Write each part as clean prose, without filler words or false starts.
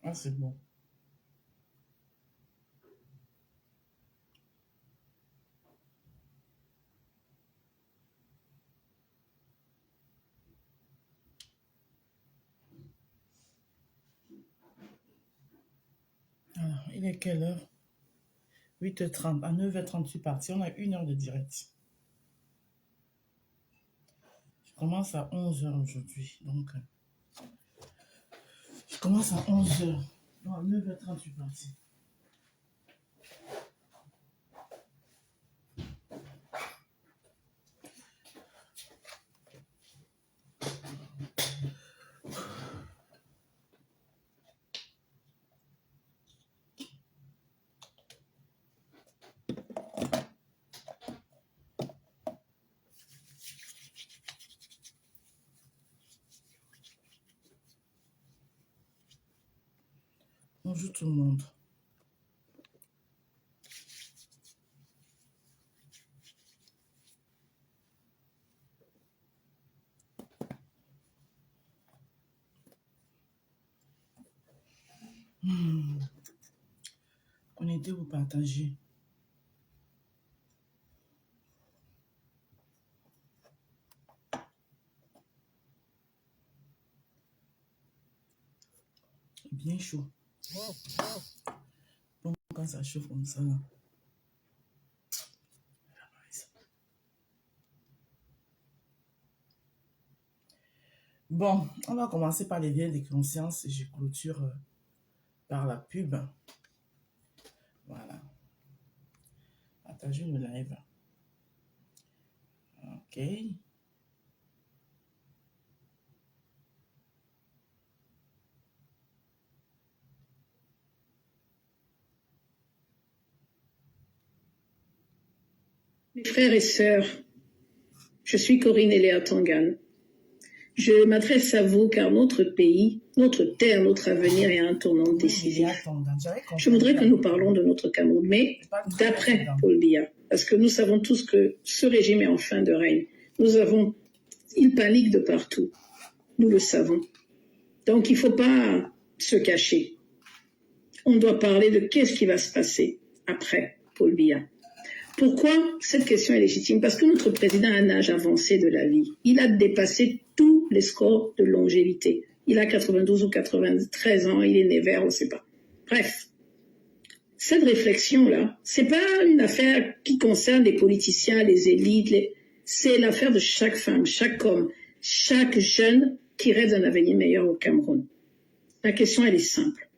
Ah, c'est bon. Alors, il est quelle heure? 8h30. À 9h30, je suis partie. On a 1 heure de direct. Je commence à 11h aujourd'hui. Donc, je commence à 11h. Non, à 9h30, je suis partie. Bonjour tout le monde. Connectez, vous partagez. Bien chaud. Bon, quand ça chauffe comme ça, là. Bon, on va commencer par les liens de conscience et je clôture par la pub. Voilà. Partagez le live. Ok. Mes frères et sœurs, je suis Corinne Eléa Tangan. Je m'adresse à vous car notre pays, notre terre, notre avenir est à un tournant décisif. Je voudrais que nous parlons de notre Cameroun, mais d'après Paul Biya, parce que nous savons tous que ce régime est en fin de règne. Il panique de partout. Nous le savons. Donc il ne faut pas se cacher. On doit parler de qu'est-ce qui va se passer après Paul Biya. Pourquoi cette question est légitime? Parce que notre président a un âge avancé de la vie. Il a dépassé tous les scores de longévité. Il a 92 ou 93 ans, il est né vert, on ne sait pas. Bref, cette réflexion-là, c'est pas une affaire qui concerne les politiciens, les élites, c'est l'affaire de chaque femme, chaque homme, chaque jeune qui rêve d'un avenir meilleur au Cameroun. La question, elle est simple.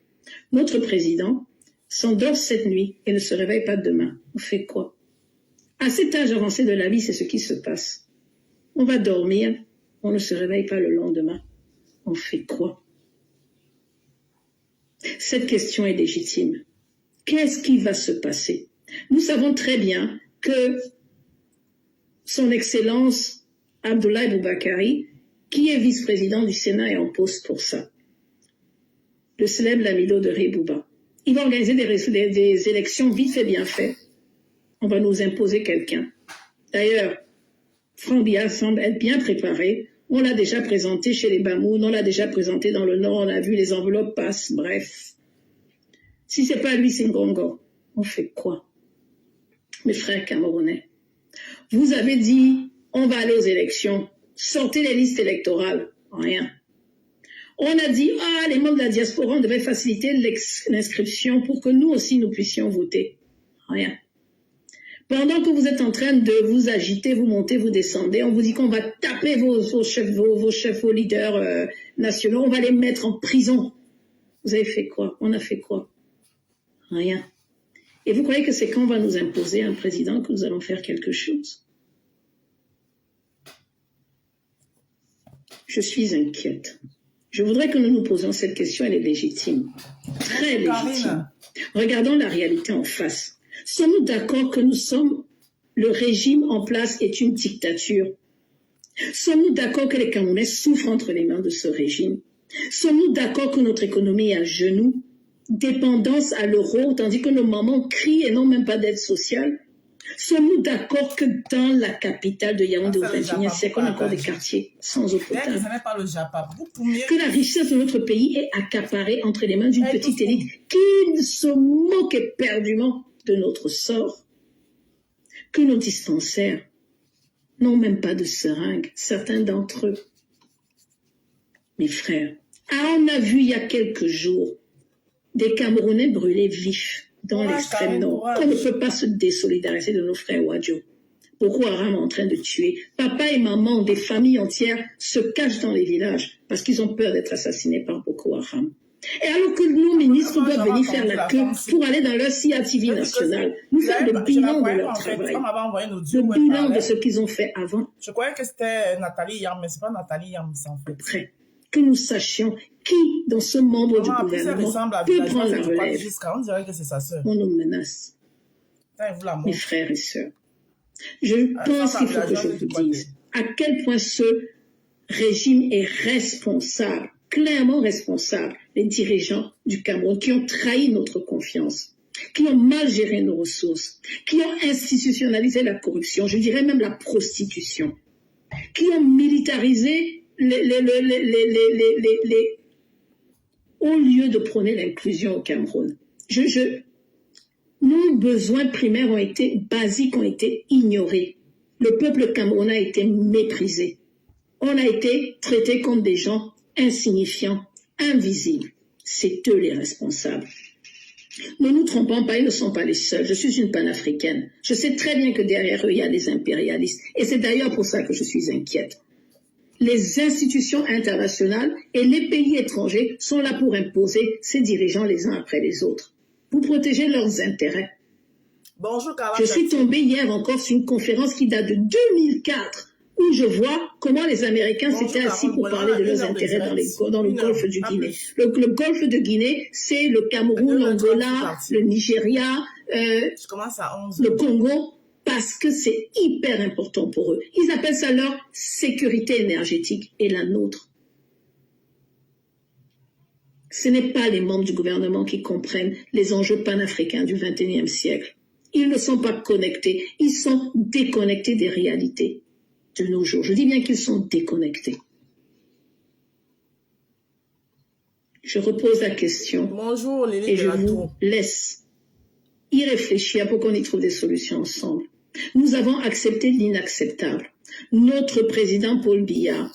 Notre président s'endort cette nuit et ne se réveille pas demain. On fait quoi? À cet âge avancé de la vie, c'est ce qui se passe. On va dormir, on ne se réveille pas le lendemain. On fait quoi? Cette question est légitime. Qu'est-ce qui va se passer? Nous savons très bien que son Excellence Abdoulaye Boubakari, qui est vice-président du Sénat, est en poste pour ça. Le célèbre Lamido de Rebouba. Il va organiser des élections vite fait, bien fait. On va nous imposer quelqu'un. D'ailleurs, Franck Biya semble être bien préparé. On l'a déjà présenté chez les Bamoun, on l'a déjà présenté dans le Nord, on a vu les enveloppes passent, bref. Si c'est pas lui, c'est Ngongo. On fait quoi? Mes frères camerounais, vous avez dit, on va aller aux élections. Sortez les listes électorales. Rien. On a dit, les membres de la diaspora, on devait faciliter l'inscription pour que nous aussi, nous puissions voter. Rien. Pendant que vous êtes en train de vous agiter, vous montez, vous descendez, on vous dit qu'on va taper vos chefs, vos leaders nationaux, on va les mettre en prison. Vous avez fait quoi? On a fait quoi? Rien. Et vous croyez que c'est quand on va nous imposer un président que nous allons faire quelque chose? Je suis inquiète. Je voudrais que nous nous posions cette question, elle est légitime. Très légitime. Regardons la réalité en face. Sommes-nous d'accord que le régime en place est une dictature? Sommes-nous d'accord que les Camerounais souffrent entre les mains de ce régime? Sommes-nous d'accord que notre économie est à genoux? Dépendance à l'euro, tandis que nos mamans crient et n'ont même pas d'aide sociale? Sommes-nous d'accord que dans la capitale de Yaoundé au XXIe siècle, on a encore des quartiers sans eau potable? Que la richesse de notre pays est accaparée entre les mains d'une petite élite qui se moque éperdument de notre sort? Que nos dispensaires n'ont même pas de seringues, certains d'entre eux. Mes frères, on a vu il y a quelques jours des Camerounais brûlés vifs dans l'extrême nord. On ne peut pas se désolidariser de nos frères Wadjo. Boko Haram est en train de tuer. Papa et maman, des familles entières se cachent dans les villages parce qu'ils ont peur d'être assassinés par Boko Haram. Et alors que nos ministres doivent venir faire la queue pour aller dans leur CIATV national, nous faire le bilan de leur travail, le bilan de ce qu'ils ont fait avant. Je croyais que c'était Nathalie Yam, mais c'est pas Nathalie Yam, ça en fait. Après, que nous sachions qui, dans ce membre du gouvernement, peut prendre la relève. On dirait que c'est sa sœur. On nous menace. Mes frères et sœurs, je pense qu'il faut que je vous dise à quel point ce régime est responsable, clairement responsable, les dirigeants du Cameroun qui ont trahi notre confiance, qui ont mal géré nos ressources, qui ont institutionnalisé la corruption, je dirais même la prostitution, qui ont militarisé au lieu de prôner l'inclusion au Cameroun. Nos besoins primaires ont été basiques, ont été ignorés. Le peuple camerounais a été méprisé. On a été traités comme des gens insignifiants, invisibles. C'est eux les responsables. Ne nous trompons pas, ils ne sont pas les seuls. Je suis une panafricaine. Je sais très bien que derrière eux, il y a des impérialistes. Et c'est d'ailleurs pour ça que je suis inquiète. Les institutions internationales et les pays étrangers sont là pour imposer ces dirigeants les uns après les autres, pour protéger leurs intérêts. Bonjour, Carla. Je suis tombée hier encore sur une conférence qui date de 2004, où je vois comment les Américains s'étaient assis pour parler de leurs intérêts dans le golfe du Guinée. Le golfe de Guinée, c'est le Cameroun, l'Angola, le Nigeria, le Congo, parce que c'est hyper important pour eux. Ils appellent ça leur sécurité énergétique et la nôtre. Ce n'est pas les membres du gouvernement qui comprennent les enjeux panafricains du XXIe siècle. Ils ne sont pas connectés, ils sont déconnectés des réalités de nos jours. Je dis bien qu'ils sont déconnectés. Je repose la question. Bonjour, Lily et je vous laisse y réfléchir pour qu'on y trouve des solutions ensemble. Nous avons accepté l'inacceptable. Notre président Paul Biya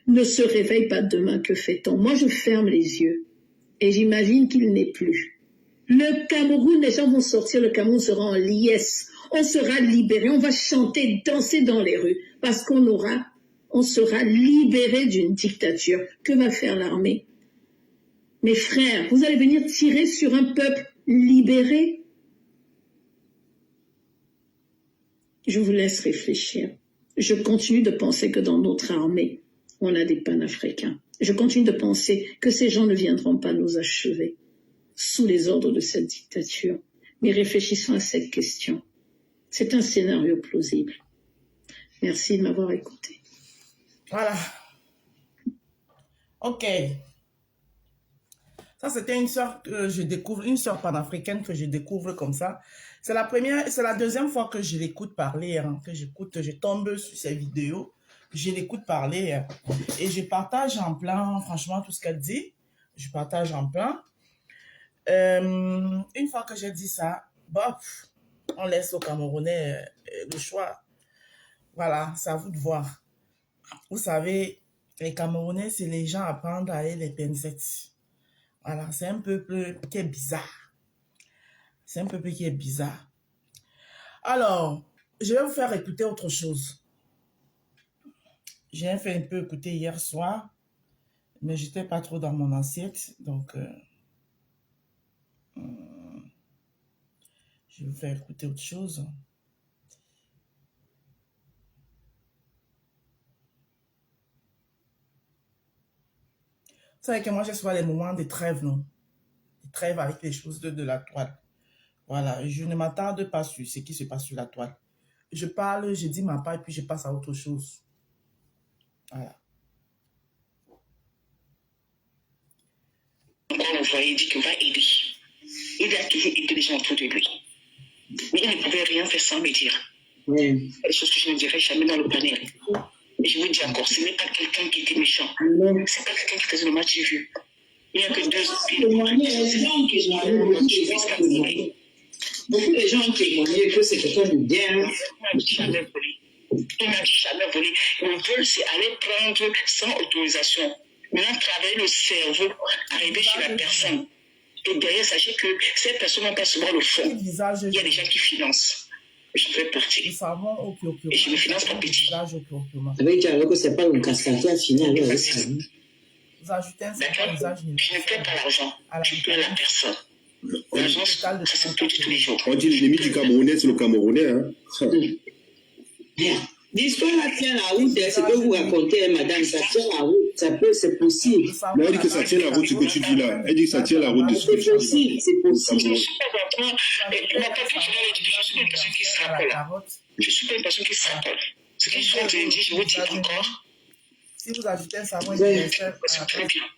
ne se réveille pas demain, que fait-on? Moi, je ferme les yeux et j'imagine qu'il n'est plus. Le Cameroun, les gens vont sortir, le Cameroun sera en liesse. On sera libéré, on va chanter, danser dans les rues parce on sera libéré d'une dictature. Que va faire l'armée? Mes frères, vous allez venir tirer sur un peuple libéré? Je vous laisse réfléchir. Je continue de penser que dans notre armée, on a des panafricains. Je continue de penser que ces gens ne viendront pas nous achever sous les ordres de cette dictature. Mais réfléchissons à cette question. C'est un scénario plausible. Merci de m'avoir écouté. Voilà. OK. Ça, c'était une sœur que je découvre, une sœur panafricaine que je découvre comme ça. C'est la deuxième fois que je l'écoute parler, hein, je tombe sur ses vidéos, je l'écoute parler et je partage en plein, franchement, tout ce qu'elle dit. Je partage en plein. Une fois que j'ai dit ça, bof, on laisse aux Camerounais le choix. Voilà, c'est à vous de voir. Vous savez, les Camerounais, c'est les gens à prendre avec les pincettes. Voilà, c'est un peuple qui est bizarre. C'est un peuple qui est bizarre. Alors, je vais vous faire écouter autre chose. J'ai fait un peu écouter hier soir, mais je n'étais pas trop dans mon assiette, donc je vais vous faire écouter autre chose. Vous savez que moi, j'ai souvent les moments de trêve, non? De trêve avec les choses de la toile. Voilà, je ne m'attarde pas sur ce qui se passe sur la toile. Je parle, je dis ma part et puis je passe à autre chose. Voilà. Quand l'employé dit qu'il va aider, il a toujours aidé les gens autour de lui. Mais il ne pouvait rien faire sans me dire. Les choses que je ne dirais jamais dans le panel. Et je vous dis encore, ce n'est pas quelqu'un qui était méchant. Ce n'est pas quelqu'un qui faisait le match vu. Il n'y a que deux beaucoup de gens ont témoigné que c'est quelqu'un de bien. Il n'a jamais volé. Ils veulent, c'est aller prendre sans autorisation. Maintenant, travailler le cerveau, arriver chez la personne. Et derrière, sachez que ces personnes n'ont pas souvent le fond. Il y a des gens qui financent. Je fais partie. Et je ne finance pas petit. Avec alors que ce n'est pas le cascade qui a fini avec ça. D'accord? Je ne fais pas l'argent. Je paie la personne. L'argent, ça se paye tous les jours. On dit l'ennemi du Camerounais, c'est le Camerounais. Hein? L'histoire là tient la route, c'est que vous racontez, madame, ça tient la route, ça peut, c'est possible. Mais elle dit que ça tient la route, ce que tu dis là. Elle dit que ça tient la route de ce que tu dis. C'est possible, c'est possible. Je ne suis pas en train, je suis pas une personne qui se rappelle. Je ne suis pas une personne qui se rappelle. Ce que je suis en train de dire, je vous dis encore. Si vous ajoutez un savon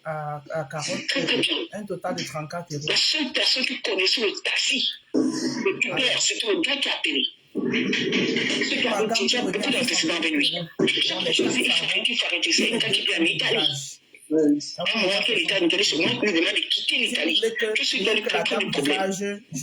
à carotte, un total de 34 euros. La seule personne qui connaissait le taxi, le Uber, c'était le gars qui a appelé. Ce gars a déjà beaucoup d'antécédents avec lui. Il faut arrêter ça. Il y a un gars qui vient en Italie. À un moment que l'Italie nous c'est moi qui lui demande de quitter l'Italie. Que ce gars ne crée pas de problème.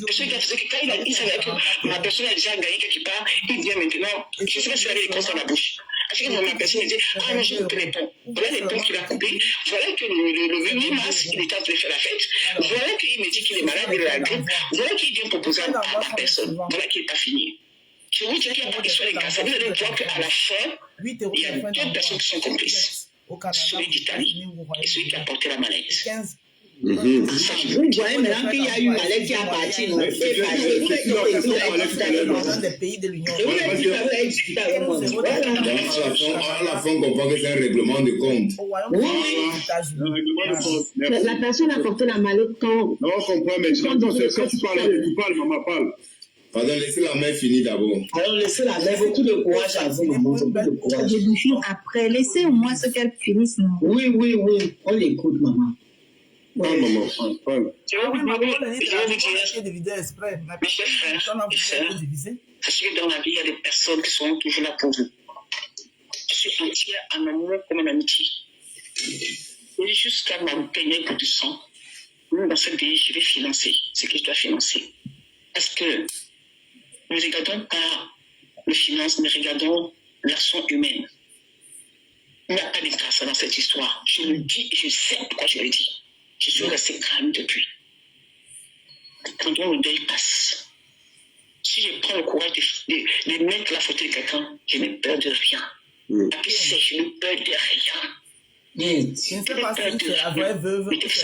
Que ce gars faisait que quand il savait que ma personne a déjà gagné quelque part, il vient maintenant. Je ne sais pas s'il avait les cosses dans la bouche. À chaque fois, ma personne me dit, ah non, j'ai coupé les ponts. Voilà les ponts qu'il a coupés. Voilà que le 8 mars, il est en train de faire la fête. Voilà qu'il me dit qu'il est malade, il a la grippe. Voilà qu'il vient proposer à la personne. Voilà qu'il n'est pas fini. Je vous dis qu'il n'y a pas d'histoire de grâce. Vous allez voir qu'à la fin, il y a deux personnes qui sont complices. Celui d'Italie et celui qui a porté la maladie. Vous voyez maintenant qu'il y a une maladie qui a parti. Dans des pays de l'Union. À la fin, on comprend que c'est un règlement de compte. La personne a porté la maladie quand. Non, on comprend, mais quand tu parles, maman parle. Pardon, laissez la main finir d'abord. Alors, laissez la main, beaucoup de courage à vous, maman. Beaucoup de courage. Je bouge après. Laissez au moins ce qu'elle finisse. Oui. On l'écoute, maman. Parle, maman, parle. Je vais vous dire, mes chers frères et sœurs, sachez que dans la vie, il y a des personnes qui sont toujours là pour vous. Je suis entière en amour comme en amitié. Et jusqu'à ma peine pour du sang, même dans ce pays, je vais financer ce que je dois financer. Parce que ne regardons pas les finances, mais regardons l'action humaine. Il n'y a pas de grâce dans cette histoire. Je le dis et je sais pourquoi je le dis. Je suis resté calme depuis. Quand le deuil passe, si je prends le courage de mettre la photo de quelqu'un, je n'ai peur de rien. Et puis je n'ai peur de rien. Je ne sais pas si c'est la vraie veuve, parce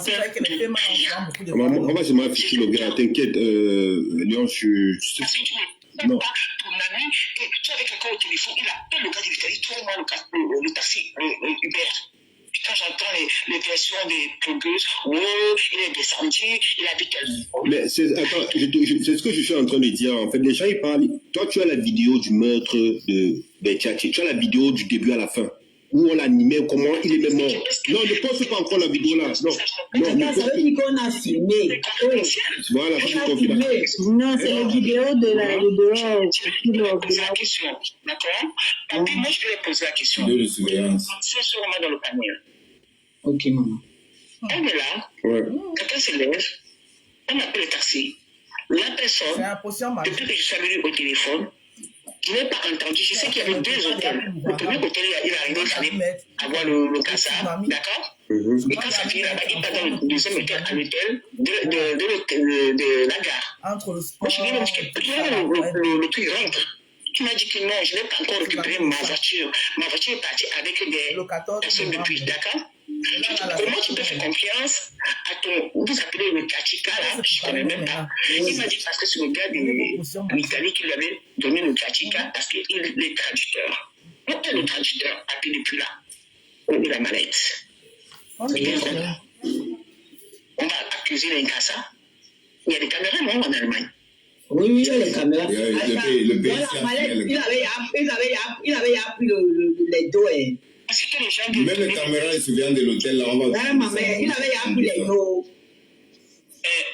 que c'est qu'elle fait mal en beaucoup de fois. On va se m'afficher le gars, t'inquiète, Léon, je sais. Non. Ton ami, tu es avec quelqu'un au téléphone, il appelle le gars de l'Italie, trouve-moi le taxi, Uber. Puis quand j'entends les versions des blogueuses, il est descendu, il habite. Mais attends, c'est ce que je suis en train de dire. En fait, les gens, ils parlent. Toi, tu as la vidéo du meurtre de Betchachi. Tu as la vidéo du début à la fin. Où on l'animait, comment il est même mort. Non, ne poste pas encore la vidéo là. Non, ça veut dire qu'on a filmé. Voilà, on a filmé. Non, c'est la vidéo de la vidéo. C'est la question, d'accord? Puis moi, je vais poser la question. De surveillance. C'est sûrement dans le panier. Ok, maman. On est là, quelqu'un se lève, on appelle le taxi. La personne, depuis que je suis venu au téléphone, je n'ai pas entendu. Je sais qu'il y avait deux hôtels. Le premier hôtel, il est arrivé, il fallait avoir le cassab, d'accord? Et quand ça finit là-bas, il passe dans le deuxième hôtel, à l'hôtel de la gare. Moi, je lui ai dit que le truc rentre. Tu m'as dit que non, je n'ai pas encore récupéré ma voiture. Ma voiture est partie avec des personnes depuis, d'accord? Comment tu peux faire confiance à ton. Vous appelez le Kachika là, je ne connais même pas. Il m'a dit parce que c'est le gars d'Italie qui lui avait donné le Kachika parce qu'il est traducteur. Non, le traducteur a pu depuis là. On est la mallette. On va accuser l'Incasa. Il y a des caméras, non, en Allemagne? Oui, il y a les caméras. Il avait appris les dos. Même les caméras, ils se viennent de l'hôtel là, on va. Il avait appris les dos.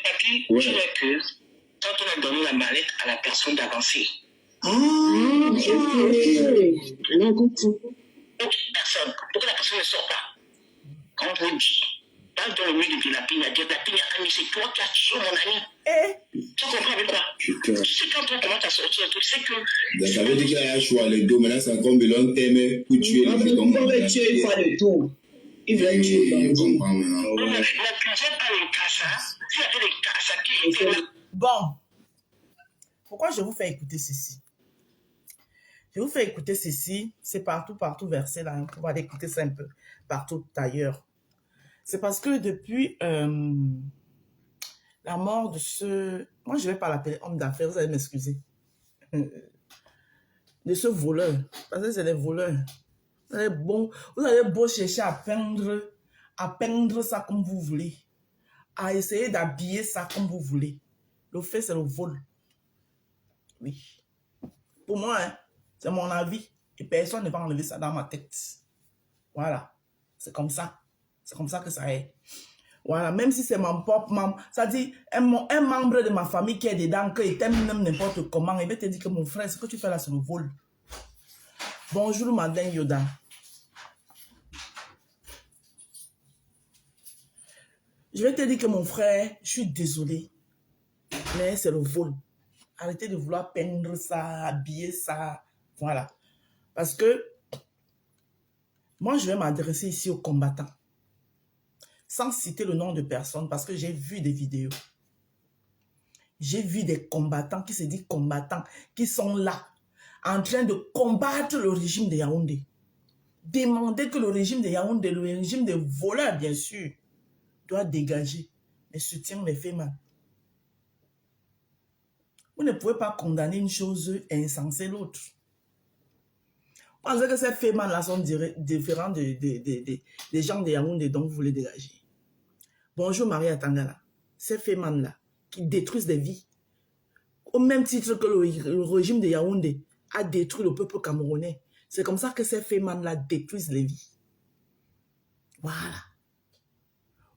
Papi, je veux que quand on a donné la mallette à la personne d'avancer. Ah, ok. Non, comprends. Personne. Pour que la personne ne sorte pas. Quand on vous dit, pas dans le milieu de la pigne, ami, c'est toi qui as tué mon ami. Tu comprends avec quoi? Putain. Tu sais quand on commence à sortir un truc, c'est que... Donc, ça veut dire qu'il y a un choix, les deux. Maintenant, c'est encore un long thème pour tuer les gens. Il va tuer une fois le tour. Il va tuer dans le tour. Bon. Pourquoi je vous fais écouter ceci? Je vous fais écouter ceci. C'est partout versé là. On va l'écouter ça un peu partout ailleurs. C'est parce que depuis la mort de ce... Moi, je ne vais pas l'appeler homme d'affaires, vous allez m'excuser. De ce voleur. Parce que c'est des voleurs. Vous allez beau chercher à peindre ça comme vous voulez. À essayer d'habiller ça comme vous voulez. Le fait, c'est le vol. Oui. Pour moi, hein, c'est mon avis. Et personne ne va enlever ça dans ma tête. Voilà. C'est comme ça. C'est comme ça que ça est. Voilà. Même si c'est mon propre membre. Ça dit, un membre de ma famille qui est dedans, qu'il t'aime n'importe comment, il va te dire que mon frère, ce que tu fais là, c'est le vol. Bonjour, Madame Yoda. Je vais te dire que mon frère, je suis désolé, mais c'est le vol. Arrêtez de vouloir peindre ça, habiller ça, voilà. Parce que moi, je vais m'adresser ici aux combattants, sans citer le nom de personne, parce que j'ai vu des vidéos. J'ai vu des combattants qui se disent combattants, qui sont là, en train de combattre le régime de Yaoundé. Demandez que le régime de Yaoundé, le régime des voleurs, bien sûr, doit dégager, mais soutient les faits mal. Vous ne pouvez pas condamner une chose insensée l'autre. Vous pensez que ces faits là sont différents des gens de Yaoundé dont vous voulez dégager. Bonjour Maria Tangala. Ces faits là qui détruisent des vies, au même titre que le régime de Yaoundé a détruit le peuple camerounais. C'est comme ça que ces faits là détruisent les vies. Voilà.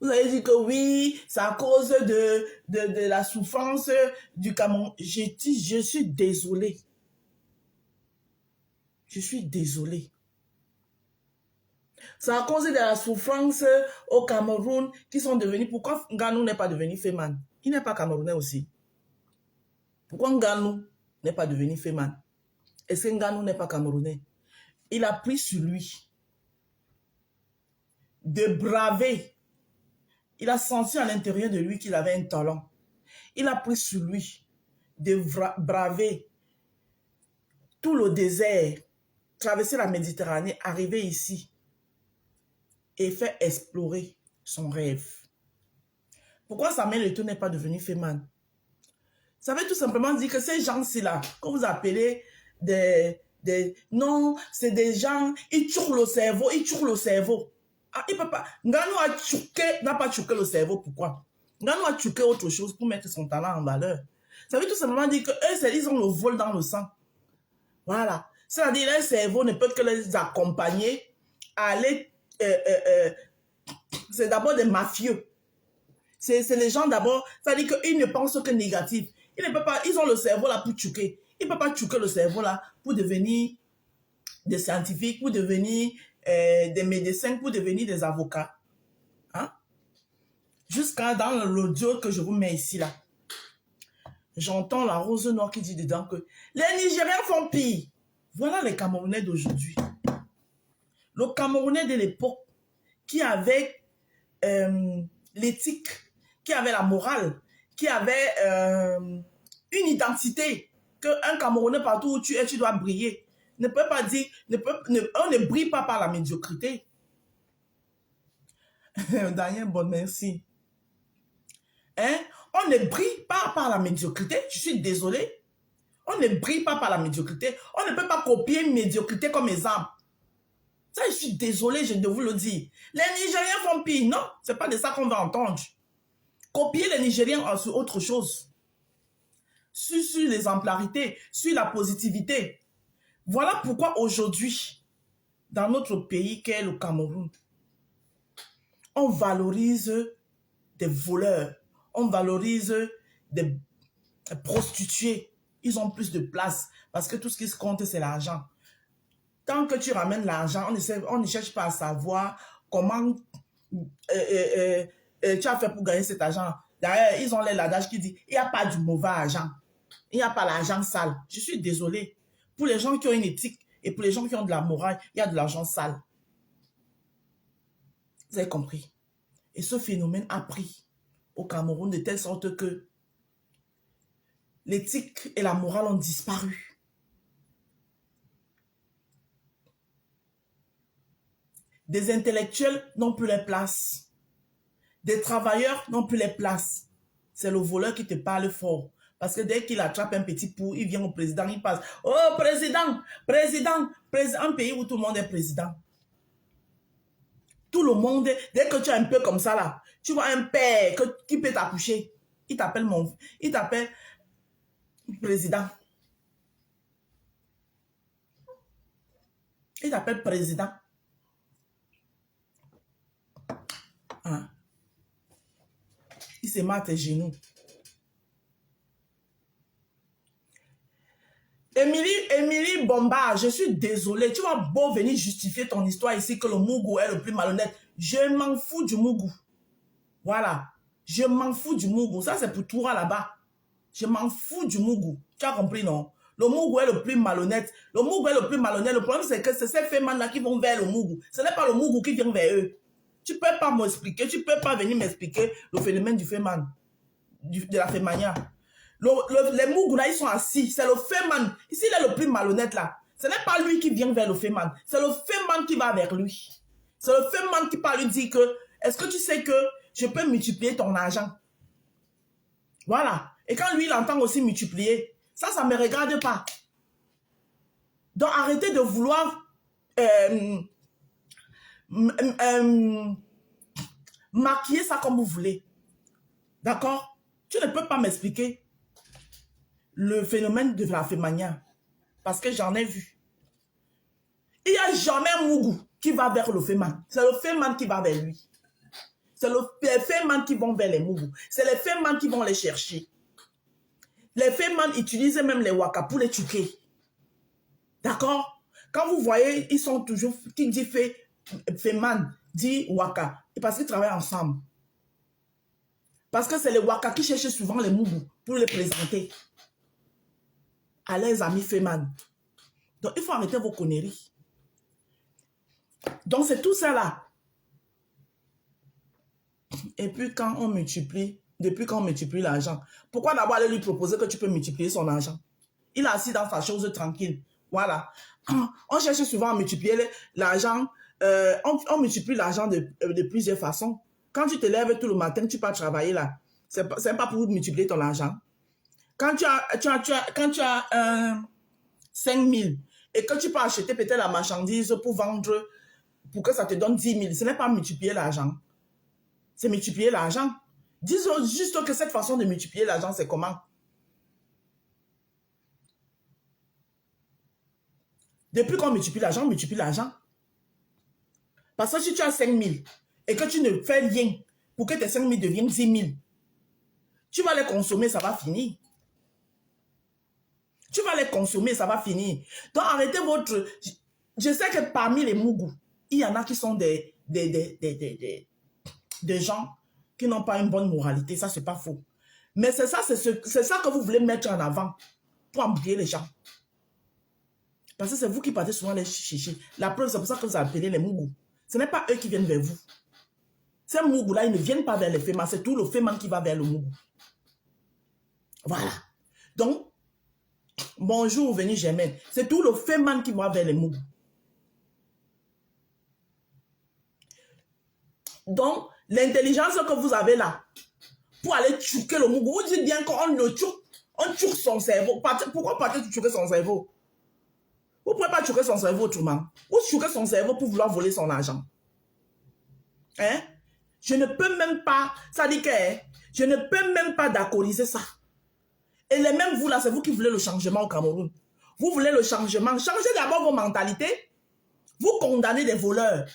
Vous avez dit que oui, c'est à cause de la souffrance du Cameroun. Je suis désolé. Je suis désolé. C'est à cause de la souffrance au Cameroun qui sont devenus... Pourquoi Nganou n'est pas devenu Féman? Il n'est pas Camerounais aussi. Pourquoi Nganou n'est pas devenu Féman? Est-ce que Nganou n'est pas Camerounais? Il a pris sur lui de braver. Il a senti à l'intérieur de lui qu'il avait un talent. Il a pris sur lui de braver tout le désert, traverser la Méditerranée, arriver ici et faire explorer son rêve. Pourquoi Samuel Eto'o n'est pas devenu Féman? Ça veut tout simplement dire que ces gens-ci là, que vous appelez non, c'est des gens, ils tuent le cerveau, ils tuent le cerveau. Ah, il peut pas. Nganou n'a pas choqué le cerveau. Pourquoi? Nganou a choqué autre chose pour mettre son talent en valeur. Ça veut tout simplement dire qu'eux, ils ont le vol dans le sang. Voilà. C'est-à-dire que leur cerveau ne peut que les accompagner à aller... c'est d'abord des mafieux. C'est les gens d'abord... C'est-à-dire qu'ils ne pensent que négatif. Ils ne peuvent pas... Ils ont le cerveau là pour choquer. Ils ne peuvent pas choquer le cerveau là pour devenir des scientifiques, pour devenir... des médecins, pour devenir des avocats. Hein? Jusqu'à dans l'audio que je vous mets ici là, j'entends la Rose Noire qui dit dedans que les Nigériens font pire. Voilà les Camerounais d'aujourd'hui. Le Camerounais de l'époque qui avait l'éthique, qui avait la morale, qui avait une identité, qu'un Camerounais partout où tu es, tu dois briller. Ne peut pas dire, on ne brille pas par la médiocrité. Daniel, bon, merci. Hein? On ne brille pas par la médiocrité. Je suis désolé. On ne brille pas par la médiocrité. On ne peut pas copier une médiocrité comme exemple. Ça, je suis désolé, je dois vous le dire. Les Nigériens font pire. Non, ce n'est pas de ça qu'on va entendre. Copier les Nigériens sur autre chose. Sur l'exemplarité, sur la positivité. Voilà pourquoi aujourd'hui, dans notre pays qu'est le Cameroun, on valorise des voleurs, on valorise des prostituées. Ils ont plus de place parce que tout ce qui se compte, c'est l'argent. Tant que tu ramènes l'argent, on ne cherche pas à savoir comment tu as fait pour gagner cet argent. D'ailleurs, ils ont l'adage qui dit, il n'y a pas du mauvais argent. Il n'y a pas l'argent sale. Je suis désolée. Pour les gens qui ont une éthique et pour les gens qui ont de la morale, il y a de l'argent sale. Vous avez compris? Et ce phénomène a pris au Cameroun de telle sorte que l'éthique et la morale ont disparu. Des intellectuels n'ont plus les places. Des travailleurs n'ont plus les places. C'est le voleur qui te parle fort. Parce que dès qu'il attrape un petit pou, il vient au président, il passe. Oh, président, président, président. Un pays où tout le monde est président. Tout le monde, dès que tu es un peu comme ça là, tu vois un père qui peut t'accoucher. Il t'appelle président. Il t'appelle président. Hein? Il se met à tes genoux. Émilie Bombard, je suis désolée. Tu vas beau venir justifier ton histoire ici que le Mougou est le plus malhonnête. Je m'en fous du Mougou. Voilà. Je m'en fous du Mougou. Ça, c'est pour Toura là-bas. Je m'en fous du Mougou. Tu as compris, non? Le Mougou est le plus malhonnête. Le Mougou est le plus malhonnête. Le problème, c'est que c'est ces fémans-là qui vont vers le Mougou. Ce n'est pas le Mougou qui vient vers eux. Tu ne peux pas m'expliquer. Tu ne peux pas venir m'expliquer le phénomène du féman. De la fémania. Les Mougou là, ils sont assis. C'est le féman. Ici, il est le plus malhonnête là. Ce n'est pas lui qui vient vers le féman. C'est le féman qui va vers lui. C'est le féman qui parle lui dit que est-ce que tu sais que je peux multiplier ton argent? Voilà. Et quand lui, il entend aussi multiplier, ça ne me regarde pas. Donc, arrêtez de vouloir maquiller ça comme vous voulez. D'accord? Tu ne peux pas m'expliquer le phénomène de la fémania. Parce que j'en ai vu. Il n'y a jamais un Mougou qui va vers le féman. C'est le féman qui va vers lui. C'est les fémans qui vont vers les Mougou. C'est les fémans qui vont les chercher. Les fémans utilisent même les waka pour les tuer. D'accord? Quand vous voyez, ils sont toujours... Qui dit féman, dit waka. Et parce qu'ils travaillent ensemble. Parce que c'est les waka qui cherchent souvent les Mougou pour les présenter à leurs amis fémans. Donc, il faut arrêter vos conneries. Donc, c'est tout ça là. Et puis, quand on multiplie, depuis quand on multiplie l'argent, pourquoi d'abord aller lui proposer que tu peux multiplier son argent? Il est assis dans sa chose tranquille. Voilà. On cherche souvent à multiplier l'argent. On multiplie l'argent de plusieurs façons. Quand tu te lèves tout le matin, tu pars travailler là. C'est pas pour multiplier ton argent. Quand tu as 5 000 et que tu peux acheter peut-être la marchandise pour vendre, pour que ça te donne 10 000, ce n'est pas multiplier l'argent. C'est multiplier l'argent. Disons juste que cette façon de multiplier l'argent, c'est comment? Depuis qu'on multiplie l'argent, on multiplie l'argent. Parce que si tu as 5 000 et que tu ne fais rien pour que tes 5 000 deviennent 10 000, tu vas les consommer, ça va finir. Tu vas les consommer, ça va finir. Donc arrêtez votre... Je sais que parmi les Mougou, il y en a qui sont des gens qui n'ont pas une bonne moralité. Ça, c'est pas faux. Mais c'est ça que vous voulez mettre en avant pour embrouiller les gens. Parce que c'est vous qui partez souvent les chercher. La preuve, c'est pour ça que vous appelez les Mougou. Ce n'est pas eux qui viennent vers vous. Ces Mougou-là, ils ne viennent pas vers les fémans. C'est tout le féman qui va vers le Mougou. Voilà. Donc, bonjour, venez Germaine. C'est tout le féman qui va vers les Mougou. Donc, l'intelligence que vous avez là, pour aller tchouquer le Mougou, vous dites bien qu'on le tchouk, on tchouk son cerveau. Pourquoi partez tchouquer son cerveau? Vous ne pouvez pas tchouquer son cerveau autrement. Ou tchouquer son cerveau pour vouloir voler son argent. Hein? Je ne peux même pas, ça dit que, je ne peux même pas d'accordiser ça. Et les mêmes vous là, c'est vous qui voulez le changement au Cameroun. Vous voulez le changement. Changez d'abord vos mentalités. Vous condamnez des voleurs.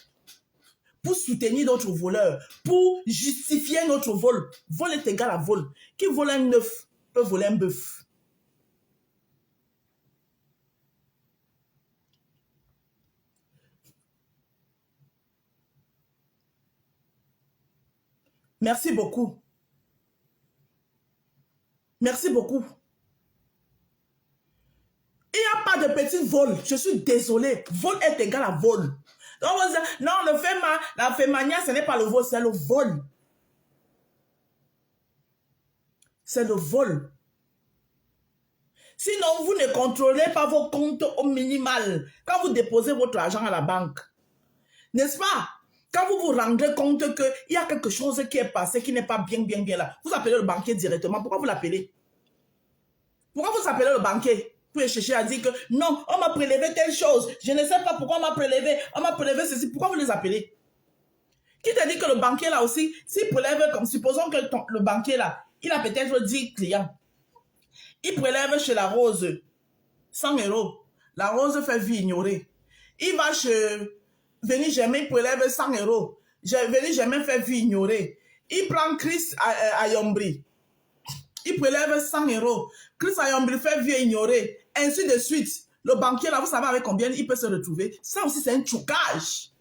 Pour soutenir d'autres voleurs. Pour justifier notre vol. Vol est égal à vol. Qui vole un œuf peut voler un bœuf. Merci beaucoup. Merci beaucoup. Il n'y a pas de petit vol. Je suis désolée. Vol est égal à vol. Donc, non, la fémania, ce n'est pas le vol, c'est le vol. C'est le vol. Sinon, vous ne contrôlez pas vos comptes au minimal. Quand vous déposez votre argent à la banque, n'est-ce pas? Quand vous vous rendez compte qu'il y a quelque chose qui est passé, qui n'est pas bien là, vous appelez le banquier directement. Pourquoi vous l'appelez? Pourquoi vous appelez le banquier? Pour chercher à dire que non, on m'a prélevé telle chose. Je ne sais pas pourquoi on m'a prélevé ceci. Pourquoi vous les appelez? Qui t'a dit que le banquier là aussi, s'il prélève comme, supposons que le banquier là, il a peut-être 10 clients. Il prélève chez la Rose 100 €. La Rose fait vie ignorée. Il va chez Veni Germain, il prélève 100 €. Veni Germain fait vie ignorée. Il prend Chris Ayombri. Il prélève 100 €. Chris Ayombri fait vie ignorée. Ainsi de suite. Le banquier là, vous savez avec combien il peut se retrouver? Ça aussi, c'est un tchoukage.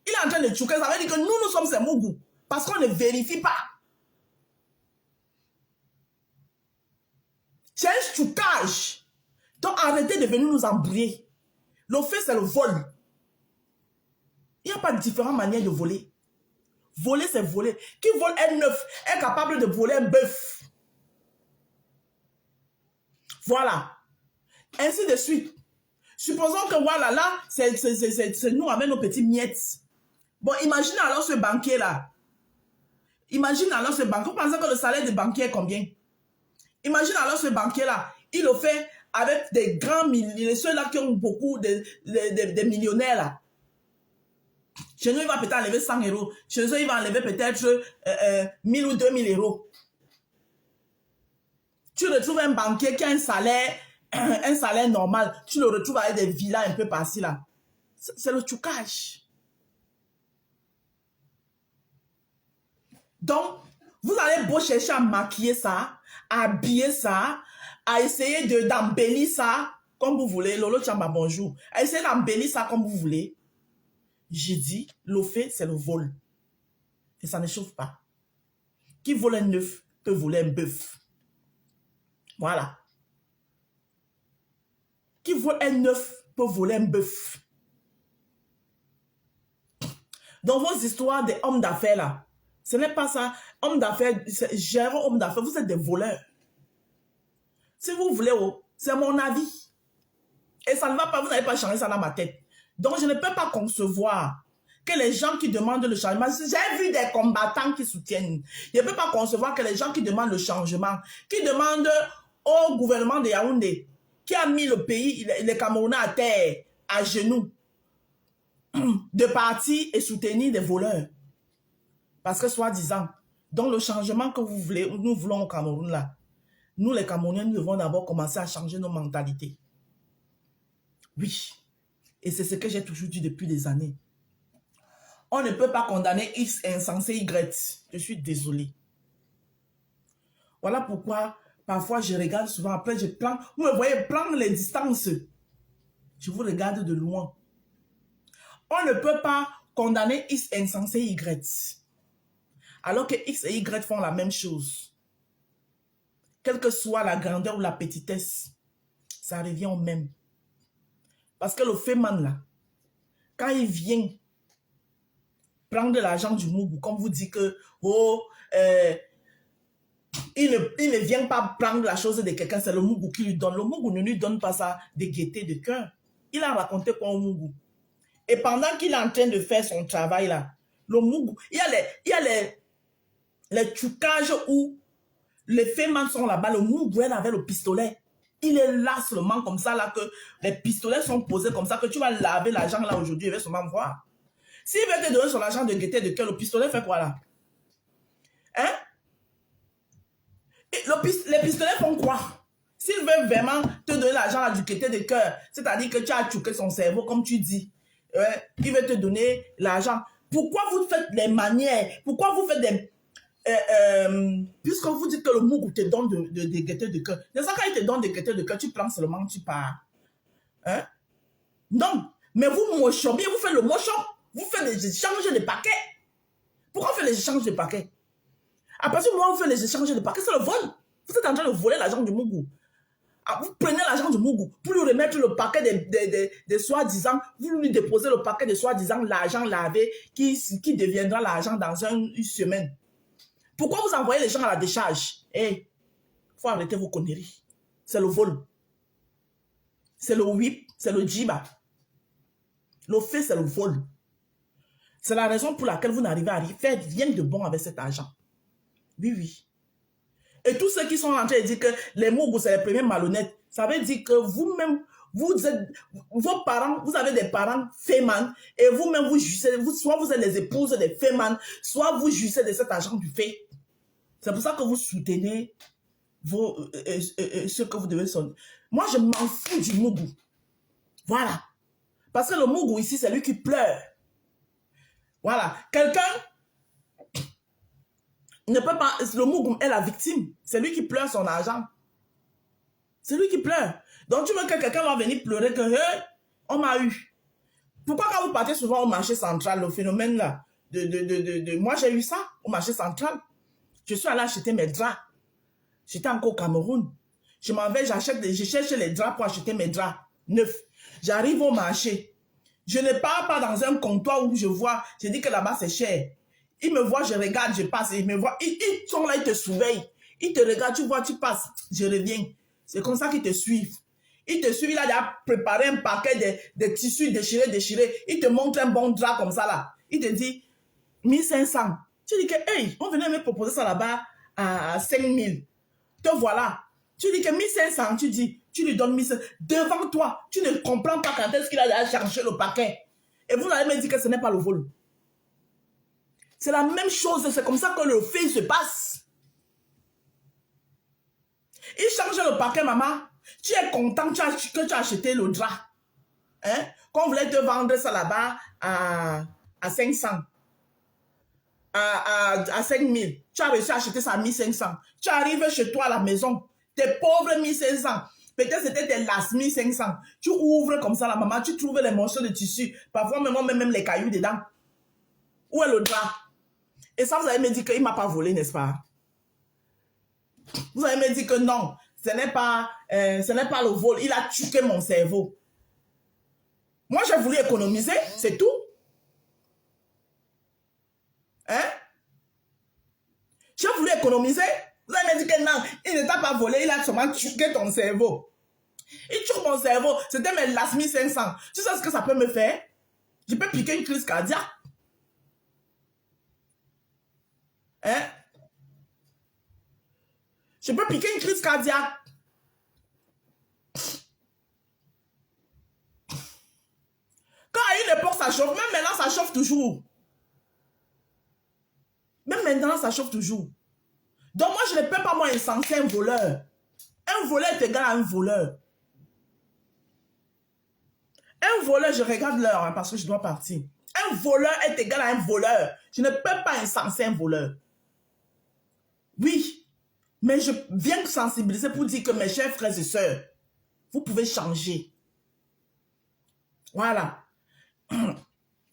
Il est en train de tchouker. Ça veut dire que nous sommes ces mougous. Parce qu'on ne vérifie pas. C'est un tchoukage. Donc arrêtez de venir nous embrouiller. Le fait, c'est le vol. Il n'y a pas de différentes manières de voler. Voler, c'est voler. Qui vole un œuf est capable de voler un bœuf. Voilà. Ainsi de suite. Supposons que voilà, là, c'est nous avec nos petits miettes. Bon, imaginez alors ce banquier-là. Imagine alors ce banquier. Vous pensez que le salaire des banquiers est combien? Imagine alors ce banquier-là. Il le fait avec des grands millionnaires, ceux-là qui ont beaucoup de millionnaires là. Chez nous, il va peut-être enlever 100 €. Chez eux, il va enlever peut-être 1000 ou 2000 €. Tu retrouves un banquier qui a un salaire normal. Tu le retrouves avec des villas un peu par-ci là. C'est le tchoukage. Donc, vous allez beau chercher à maquiller ça, à habiller ça, à essayer d'embellir ça comme vous voulez. Lolo Tchamba, bonjour. À essayer d'embellir ça comme vous voulez. J'ai dit, le fait, c'est le vol. Et ça ne chauffe pas. Qui vole un œuf peut voler un bœuf. Voilà. Qui vole un œuf peut voler un bœuf. Dans vos histoires des hommes d'affaires là, ce n'est pas ça. Homme d'affaires, gérant homme d'affaires, vous êtes des voleurs. Si vous voulez, c'est mon avis. Et ça ne va pas, vous n'allez pas changer ça dans ma tête. Donc, je ne peux pas concevoir que les gens qui demandent le changement, j'ai vu des combattants qui soutiennent. Je ne peux pas concevoir que les gens qui demandent le changement, qui demandent au gouvernement de Yaoundé, qui a mis le pays, les Camerounais à terre, à genoux, de partir et soutenir des voleurs. Parce que soi-disant, dans le changement que vous voulez, nous voulons au Cameroun là, nous les Camerounais, nous devons d'abord commencer à changer nos mentalités. Oui. Et c'est ce que j'ai toujours dit depuis des années. On ne peut pas condamner X insensé Y. Je suis désolée. Voilà pourquoi, parfois, je regarde souvent. Après, je plante. Vous me voyez prendre les distances. Je vous regarde de loin. On ne peut pas condamner X insensé Y. Alors que X et Y font la même chose. Quelle que soit la grandeur ou la petitesse, ça revient au même. Parce que le féman là, quand il vient prendre de l'argent du Mougou, comme vous dites que, il ne vient pas prendre la chose de quelqu'un, c'est le Mougou qui lui donne. Le Mougou ne lui donne pas ça de gaieté de cœur. Il a raconté quoi au Mougou. Et pendant qu'il est en train de faire son travail là, le Mougou, il y a les tchoukages où les fémans sont là-bas, le Mougou elle avait le pistolet. Il est là seulement comme ça, là, que les pistolets sont posés comme ça, que tu vas laver l'argent là aujourd'hui, il va seulement voir. S'il veut te donner son argent de gaieté de cœur, le pistolet fait quoi là? Hein? Les pistolets font quoi? S'il veut vraiment te donner l'argent du gaieté de cœur, c'est-à-dire que tu as tchouqué son cerveau, comme tu dis, il veut te donner l'argent. Pourquoi vous faites les manières? Pourquoi vous faites des... puisque vous dites que le Mougou te donne des gaietés de cœur, c'est ça quand il te donne des gaietés de cœur, tu prends seulement, tu pars. Hein? Non, mais vous mochobez, vous faites le mochon, vous faites des échanges de paquets. Pourquoi on fait les échanges de paquets? À partir du moment où on fait les échanges de paquets, c'est le vol. Vous êtes en train de voler l'argent du Mougou. Ah, vous prenez l'argent du Mougou pour lui remettre le paquet des soi-disant, vous lui déposez le paquet de soi-disant l'argent lavé qui deviendra l'argent dans une semaine. Pourquoi vous envoyez les gens à la décharge? Il faut arrêter vos conneries. C'est le vol. C'est le whip, c'est le djiba. Le fait, c'est le vol. C'est la raison pour laquelle vous n'arrivez à faire rien de bon avec cet argent. Oui, oui. Et tous ceux qui sont en train de dire que les Mougou, c'est les premiers malhonnêtes, ça veut dire que vous-même, vos parents, vous avez des parents féman, et vous-même, vous jouissez, soit vous êtes les épouses des féman, soit vous jouissez de cet argent du fait. C'est pour ça que vous soutenez ce que vous devez sonner. Moi, je m'en fous du Mougou. Voilà. Parce que le Mougou ici, c'est lui qui pleure. Voilà. Quelqu'un ne peut pas... Le Mougou est la victime. C'est lui qui pleure son argent. C'est lui qui pleure. Donc, tu veux que quelqu'un va venir pleurer que on m'a eu. Pourquoi quand vous partez souvent au marché central, le phénomène là, moi, j'ai eu ça au marché central. Je suis allé acheter mes draps. J'étais encore au Cameroun. Je m'en vais, je cherche les draps pour acheter mes draps neufs. J'arrive au marché. Je ne pars pas dans un comptoir où je vois, je dis que là-bas c'est cher. Ils me voient, je regarde, je passe, ils me voient, ils sont là, ils te surveillent. Ils te regardent, tu vois, tu passes, je reviens. C'est comme ça qu'ils te suivent. Ils te suivent, il a déjà préparé un paquet de tissus déchirés. Il te montre un bon drap comme ça là. Il te dit 1500. Tu dis que, hey, on venait me proposer ça là-bas à 5000. Te voilà. Tu dis que 1500, tu lui donnes 1500. Devant toi, tu ne comprends pas quand est-ce qu'il a déjà cherché le paquet. Et vous allez me dire que ce n'est pas le vol. C'est la même chose, c'est comme ça que le fait se passe. Il change le paquet, maman. Tu es content que tu as acheté le drap. Hein? Qu'on voulait te vendre ça là-bas à 500. À 5000. Tu as réussi à acheter ça à 1500. Tu arrives chez toi à la maison. Tes pauvres 1500. Peut-être c'était tes last 1500. Tu ouvres comme ça la maman. Tu trouves les morceaux de tissu. Parfois même les cailloux dedans. Où est le drap? Et ça, vous allez me dire qu'il ne m'a pas volé, n'est-ce pas? Vous allez me dire que non. Ce n'est pas le vol. Il a tué mon cerveau. Moi, j'ai voulu économiser. C'est tout. Hein? J'ai voulu économiser. Vous allez me dire que non, il ne t'a pas volé, il a seulement tué ton cerveau. Il tue mon cerveau. C'était mes last 1500. Tu sais ce que ça peut me faire? Je peux piquer une crise cardiaque. Hein? Je peux piquer une crise cardiaque. Quand à une époque ça chauffe, même maintenant ça chauffe toujours. Même maintenant ça chauffe toujours. Donc moi je ne peux pas moi incenser un voleur. Un voleur est égal à un voleur. Un voleur, je regarde l'heure hein, parce que je dois partir. Un voleur est égal à un voleur. Je ne peux pas incenser un voleur. Oui, mais je viens sensibiliser pour dire que mes chers frères et sœurs, vous pouvez changer. Voilà.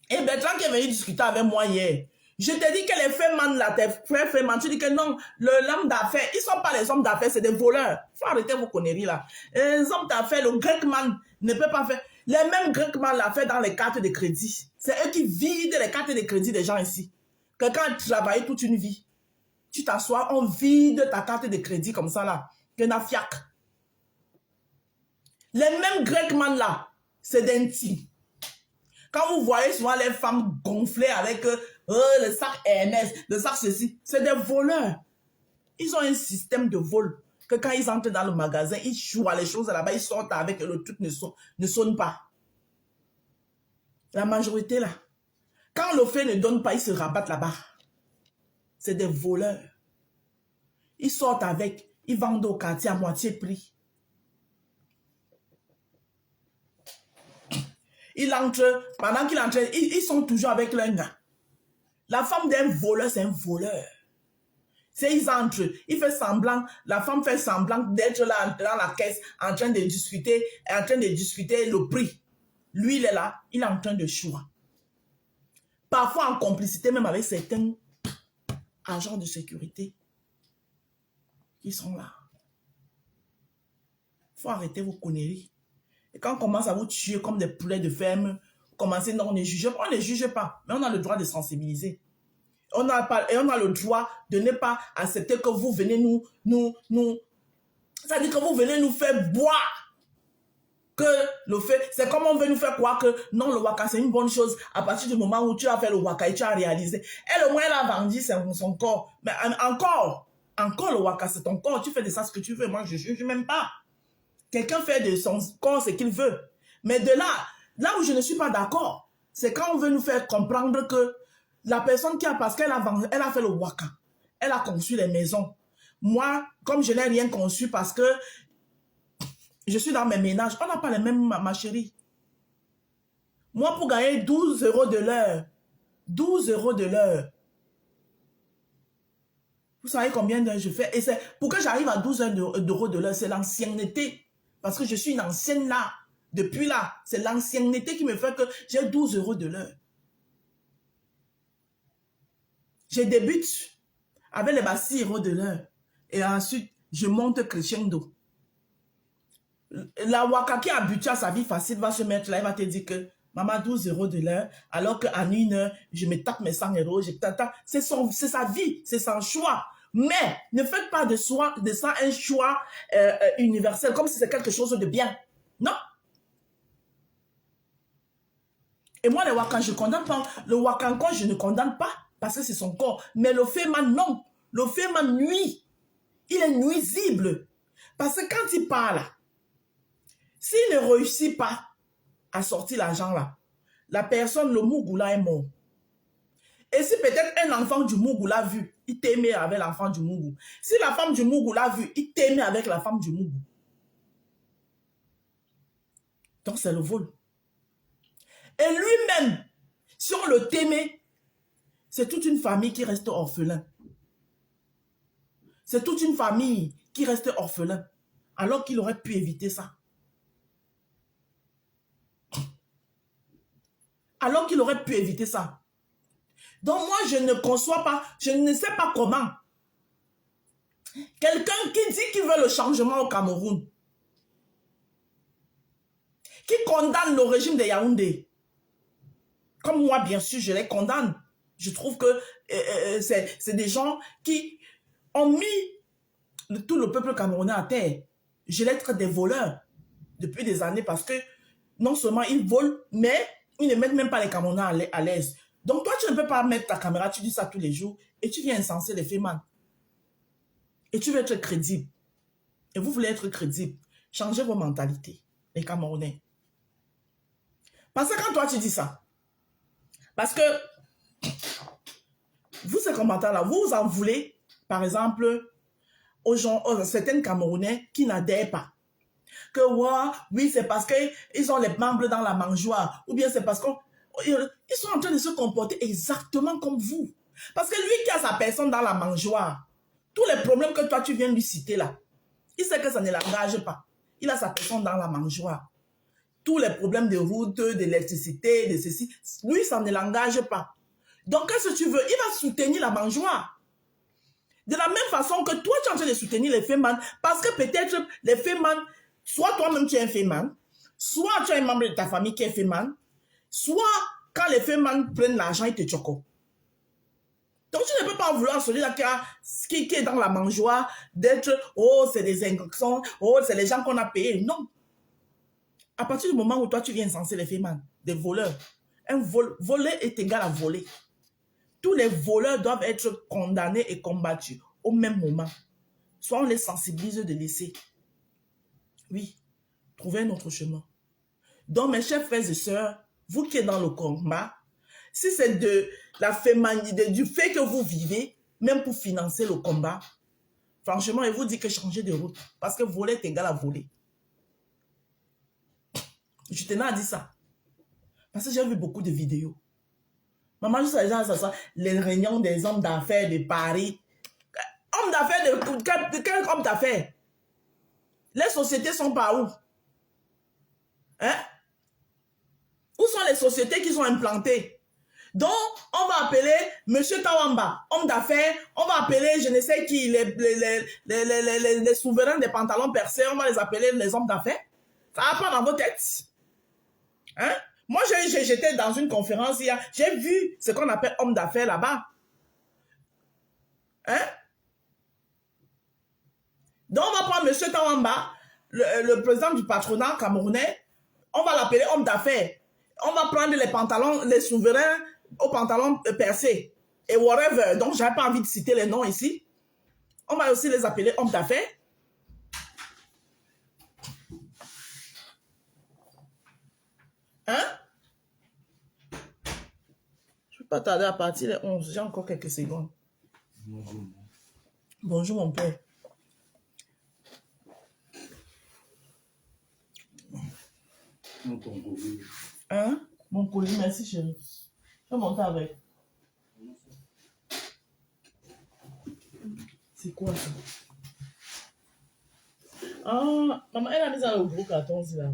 Et Bertrand qui est venu discuter avec moi hier, je te dis que les fémans là, tes frères fémans, tu dis que non, l'homme d'affaires, ils ne sont pas les hommes d'affaires, c'est des voleurs. Il faut arrêter vos conneries là. Les hommes d'affaires, le Greekman ne peut pas faire. Les mêmes Greekman l'a fait dans les cartes de crédit. C'est eux qui vident les cartes de crédit des gens ici. Quelqu'un a travaillé toute une vie. Tu t'assois, on vide ta carte de crédit comme ça là. Que n'a fiac. Les mêmes Greekman là, c'est d'intime. Quand vous voyez souvent les femmes gonflées avec le sac Hermès, le sac ceci, c'est des voleurs. Ils ont un système de vol. Que quand ils entrent dans le magasin, ils jouent à les choses là-bas, ils sortent avec le truc ne sonne pas. La majorité là. Quand le fait ne donne pas, ils se rabattent là-bas. C'est des voleurs. Ils sortent avec, ils vendent au quartier à moitié prix. Il entre, pendant qu'il entre, ils sont toujours avec leur gars. La femme d'un voleur, c'est un voleur. C'est ils entrent, il fait semblant, la femme fait semblant d'être là dans la caisse en train de discuter le prix. Lui, il est là, il est en train de choix. Parfois en complicité même avec certains agents de sécurité qui sont là. Il faut arrêter vos conneries. Et quand on commence à vous tuer comme des poulets de ferme, commencez, non, on ne juge pas, mais on a le droit de sensibiliser. On a le droit de ne pas accepter que vous venez ça dit que vous venez nous faire boire. Que le fait, c'est comme on veut nous faire croire que non, le waka c'est une bonne chose à partir du moment où tu as fait le waka et tu as réalisé. Elle au moins elle a vendu son corps. Mais encore le waka c'est ton corps, tu fais de ça ce que tu veux. Moi je juge même pas. Quelqu'un fait de son corps ce qu'il veut. Mais de là où je ne suis pas d'accord, c'est quand on veut nous faire comprendre que la personne parce qu'elle a fait le waka, elle a conçu les maisons. Moi, comme je n'ai rien conçu parce que je suis dans mes ménages, on n'a pas les mêmes, ma chérie. Moi, pour gagner 12 € de l'heure, 12 € de l'heure, vous savez combien d'heures je fais? Et c'est pour que j'arrive à 12 € de l'heure, c'est l'ancienneté. Parce que je suis une ancienne là. Depuis là, c'est l'ancienneté qui me fait que j'ai 12 € de l'heure. Je débute avec les 6 € de l'heure. Et ensuite, je monte crescendo. La waka qui a habitué à sa vie facile va se mettre là, il va te dire que maman 12 € de l'heure, alors qu'en 1 heure, je me tape mes 100 €. C'est sa vie, c'est son choix. Mais ne faites pas de ça un choix universel, comme si c'est quelque chose de bien. Non. Et moi, le wakan, je ne condamne pas. Le wakanko, je ne condamne pas, parce que c'est son corps. Mais le féman, non. Le féman nuit. Il est nuisible. Parce que quand il parle, s'il ne réussit pas à sortir l'argent là, la personne, le Mougoula est mort. Et si peut-être un enfant du Mougou l'a vu, il t'aimait avec l'enfant du Mougou. Si la femme du Mougou l'a vu, il t'aimait avec la femme du Mougou. Donc c'est le vol. Et lui-même, si on le t'aimait, c'est toute une famille qui reste orphelin. C'est toute une famille qui reste orphelin. Alors qu'il aurait pu éviter ça. Alors qu'il aurait pu éviter ça. Donc moi, je ne conçois pas, je ne sais pas comment. Quelqu'un qui dit qu'il veut le changement au Cameroun, qui condamne le régime de Yaoundé, comme moi, bien sûr, je les condamne. Je trouve que c'est des gens qui ont mis tout le peuple camerounais à terre. Je les traite des voleurs depuis des années parce que non seulement ils volent, mais ils ne mettent même pas les Camerounais à l'aise. Donc toi, tu ne peux pas mettre ta caméra, tu dis ça tous les jours et tu viens incenser les fémans. Et tu veux être crédible. Et vous voulez être crédible. Changez vos mentalités, les Camerounais. Parce que quand toi, tu dis ça, parce que vous, ces commentaires-là, vous en voulez, par exemple, aux gens, certains Camerounais qui n'adhèrent pas. Que oui, c'est parce qu'ils ont les membres dans la mangeoire. Ou bien c'est parce qu'ils sont en train de se comporter exactement comme vous. Parce que lui qui a sa personne dans la mangeoire, tous les problèmes que toi tu viens lui citer là, il sait que ça ne l'engage pas. Il a sa personne dans la mangeoire. Tous les problèmes de route, d'électricité, de ceci, lui ça ne l'engage pas. Donc qu'est-ce que tu veux? Il va soutenir la mangeoire. De la même façon que toi tu es en train de soutenir les fémans, parce que peut-être les fémans, soit toi-même tu es un féman, soit tu as un membre de ta famille qui est féman, soit quand les fémans prennent l'argent, ils te choquent. Donc tu ne peux pas vouloir celui-là qui est dans la mangeoire d'être, oh c'est des ingrédients, oh c'est les gens qu'on a payés. Non. À partir du moment où toi tu viens incenser les fémans, des voleurs, voler est égal à voler. Tous les voleurs doivent être condamnés et combattus au même moment. Soit on les sensibilise de laisser. Oui, trouvez notre chemin. Donc, mes chers frères et sœurs, vous qui êtes dans le combat, si c'est du fait que vous vivez, même pour financer le combat, franchement, je vous dis que changez de route. Parce que voler est égal à voler. Je tenais à dire ça. Parce que j'ai vu beaucoup de vidéos. Maman, juste les gens, les réunions des hommes d'affaires de Paris. Homme d'affaires de quel homme d'affaires? Les sociétés sont par où? Hein? Où sont les sociétés qui sont implantées? Donc, on va appeler M. Tawamba, homme d'affaires, on va appeler je ne sais qui, les souverains des pantalons percés, on va les appeler les hommes d'affaires. Ça va pas dans vos têtes. Hein? Moi, j'étais dans une conférence hier, j'ai vu ce qu'on appelle homme d'affaires là-bas. Hein? Donc, on va prendre M. Tawamba, le président du patronat camerounais, on va l'appeler homme d'affaires. On va prendre les pantalons, les souverains aux pantalons percés et whatever. Donc, j'avais pas envie de citer les noms ici. On va aussi les appeler hommes d'affaires. Hein? Je ne peux pas tarder à partir les 11. J'ai encore quelques secondes. Bonjour. Bonjour, mon père. Hein? Mon colis, merci chérie. Je vais monter avec. C'est quoi ça? Ah, maman, elle a mis ça dans le gros carton aussi là.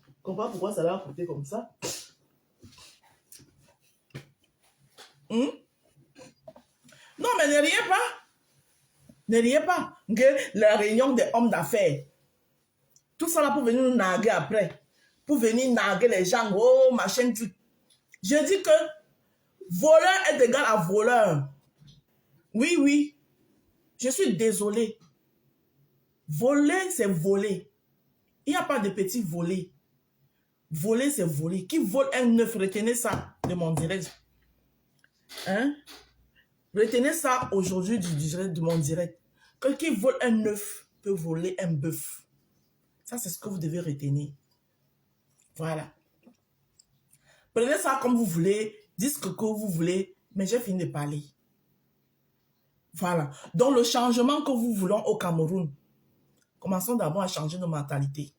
Je comprends pourquoi ça va coûter comme ça. Non, mais ne riez pas. Ne riez pas. Que la réunion des hommes d'affaires. Tout ça là pour venir nous narguer après. Pour venir narguer les gens. Oh, machin, truc. Je dis que voleur est égal à voleur. Oui, oui. Je suis désolé. Voler, c'est voler. Il n'y a pas de petit voler. Voler, c'est voler. Qui vole un œuf, retenez ça de mon direct. Hein? Retenez ça aujourd'hui de mon direct. Que qui vole un œuf peut voler un bœuf. Ça, c'est ce que vous devez retenir. Voilà. Prenez ça comme vous voulez. Dites ce que vous voulez. Mais j'ai fini de parler. Voilà. Donc, le changement que nous voulons au Cameroun, commençons d'abord à changer nos mentalités.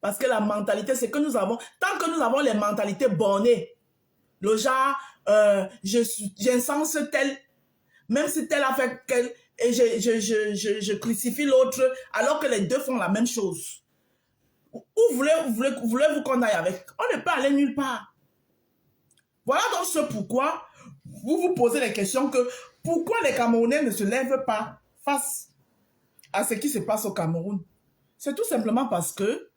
Parce que la mentalité, c'est que nous avons, tant que nous avons les mentalités bornées, le genre, j'ai un sens tel, même si tel a fait tel, et je crucifie l'autre, alors que les deux font la même chose. Où voulez-vous qu'on aille avec? On ne peut aller nulle part. Voilà donc ce pourquoi vous vous posez les questions que pourquoi les Camerounais ne se lèvent pas face à ce qui se passe au Cameroun. C'est tout simplement parce que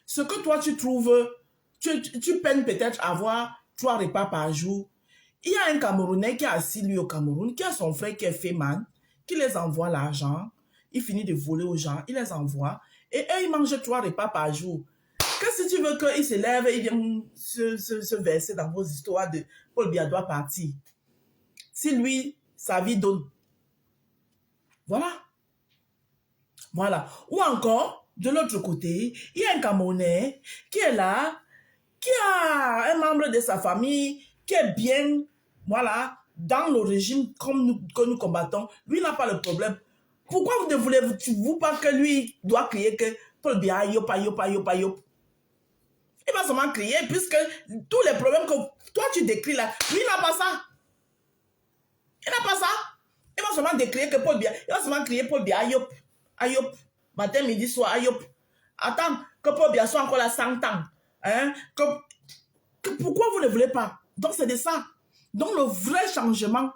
ce que toi tu trouves, tu peines peut-être à avoir 3 repas par jour. Il y a un Camerounais qui est assis lui au Cameroun, qui a son frère qui est féman, qui les envoie l'argent, il finit de voler aux gens, il les envoie, et eux ils mangent 3 repas par jour. Que si tu veux qu'ils se lèvent et ils viennent se verser dans vos histoires de Paul Biya doit partir. Si lui, sa vie donne. Voilà. Voilà. Ou encore, de l'autre côté, il y a un Camerounais qui est là, qui a un membre de sa famille qui est bien, voilà, dans le régime que nous combattons. Lui n'a pas le problème. Pourquoi vous ne voulez-vous pas que lui doit crier que Paul Biya, yop, yop, yop, yop. Il va seulement crier puisque tous les problèmes que toi tu décris là, lui n'a pas ça. Il n'a pas ça. Il va seulement décrire que Paul Biya, il va seulement crier Paul Biya, ayop, ayop, matin, midi, soir, ayop. Attends, que Paul Biya soit encore là 100 ans. Hein? Pourquoi vous ne voulez pas? Donc c'est de ça. Donc le vrai changement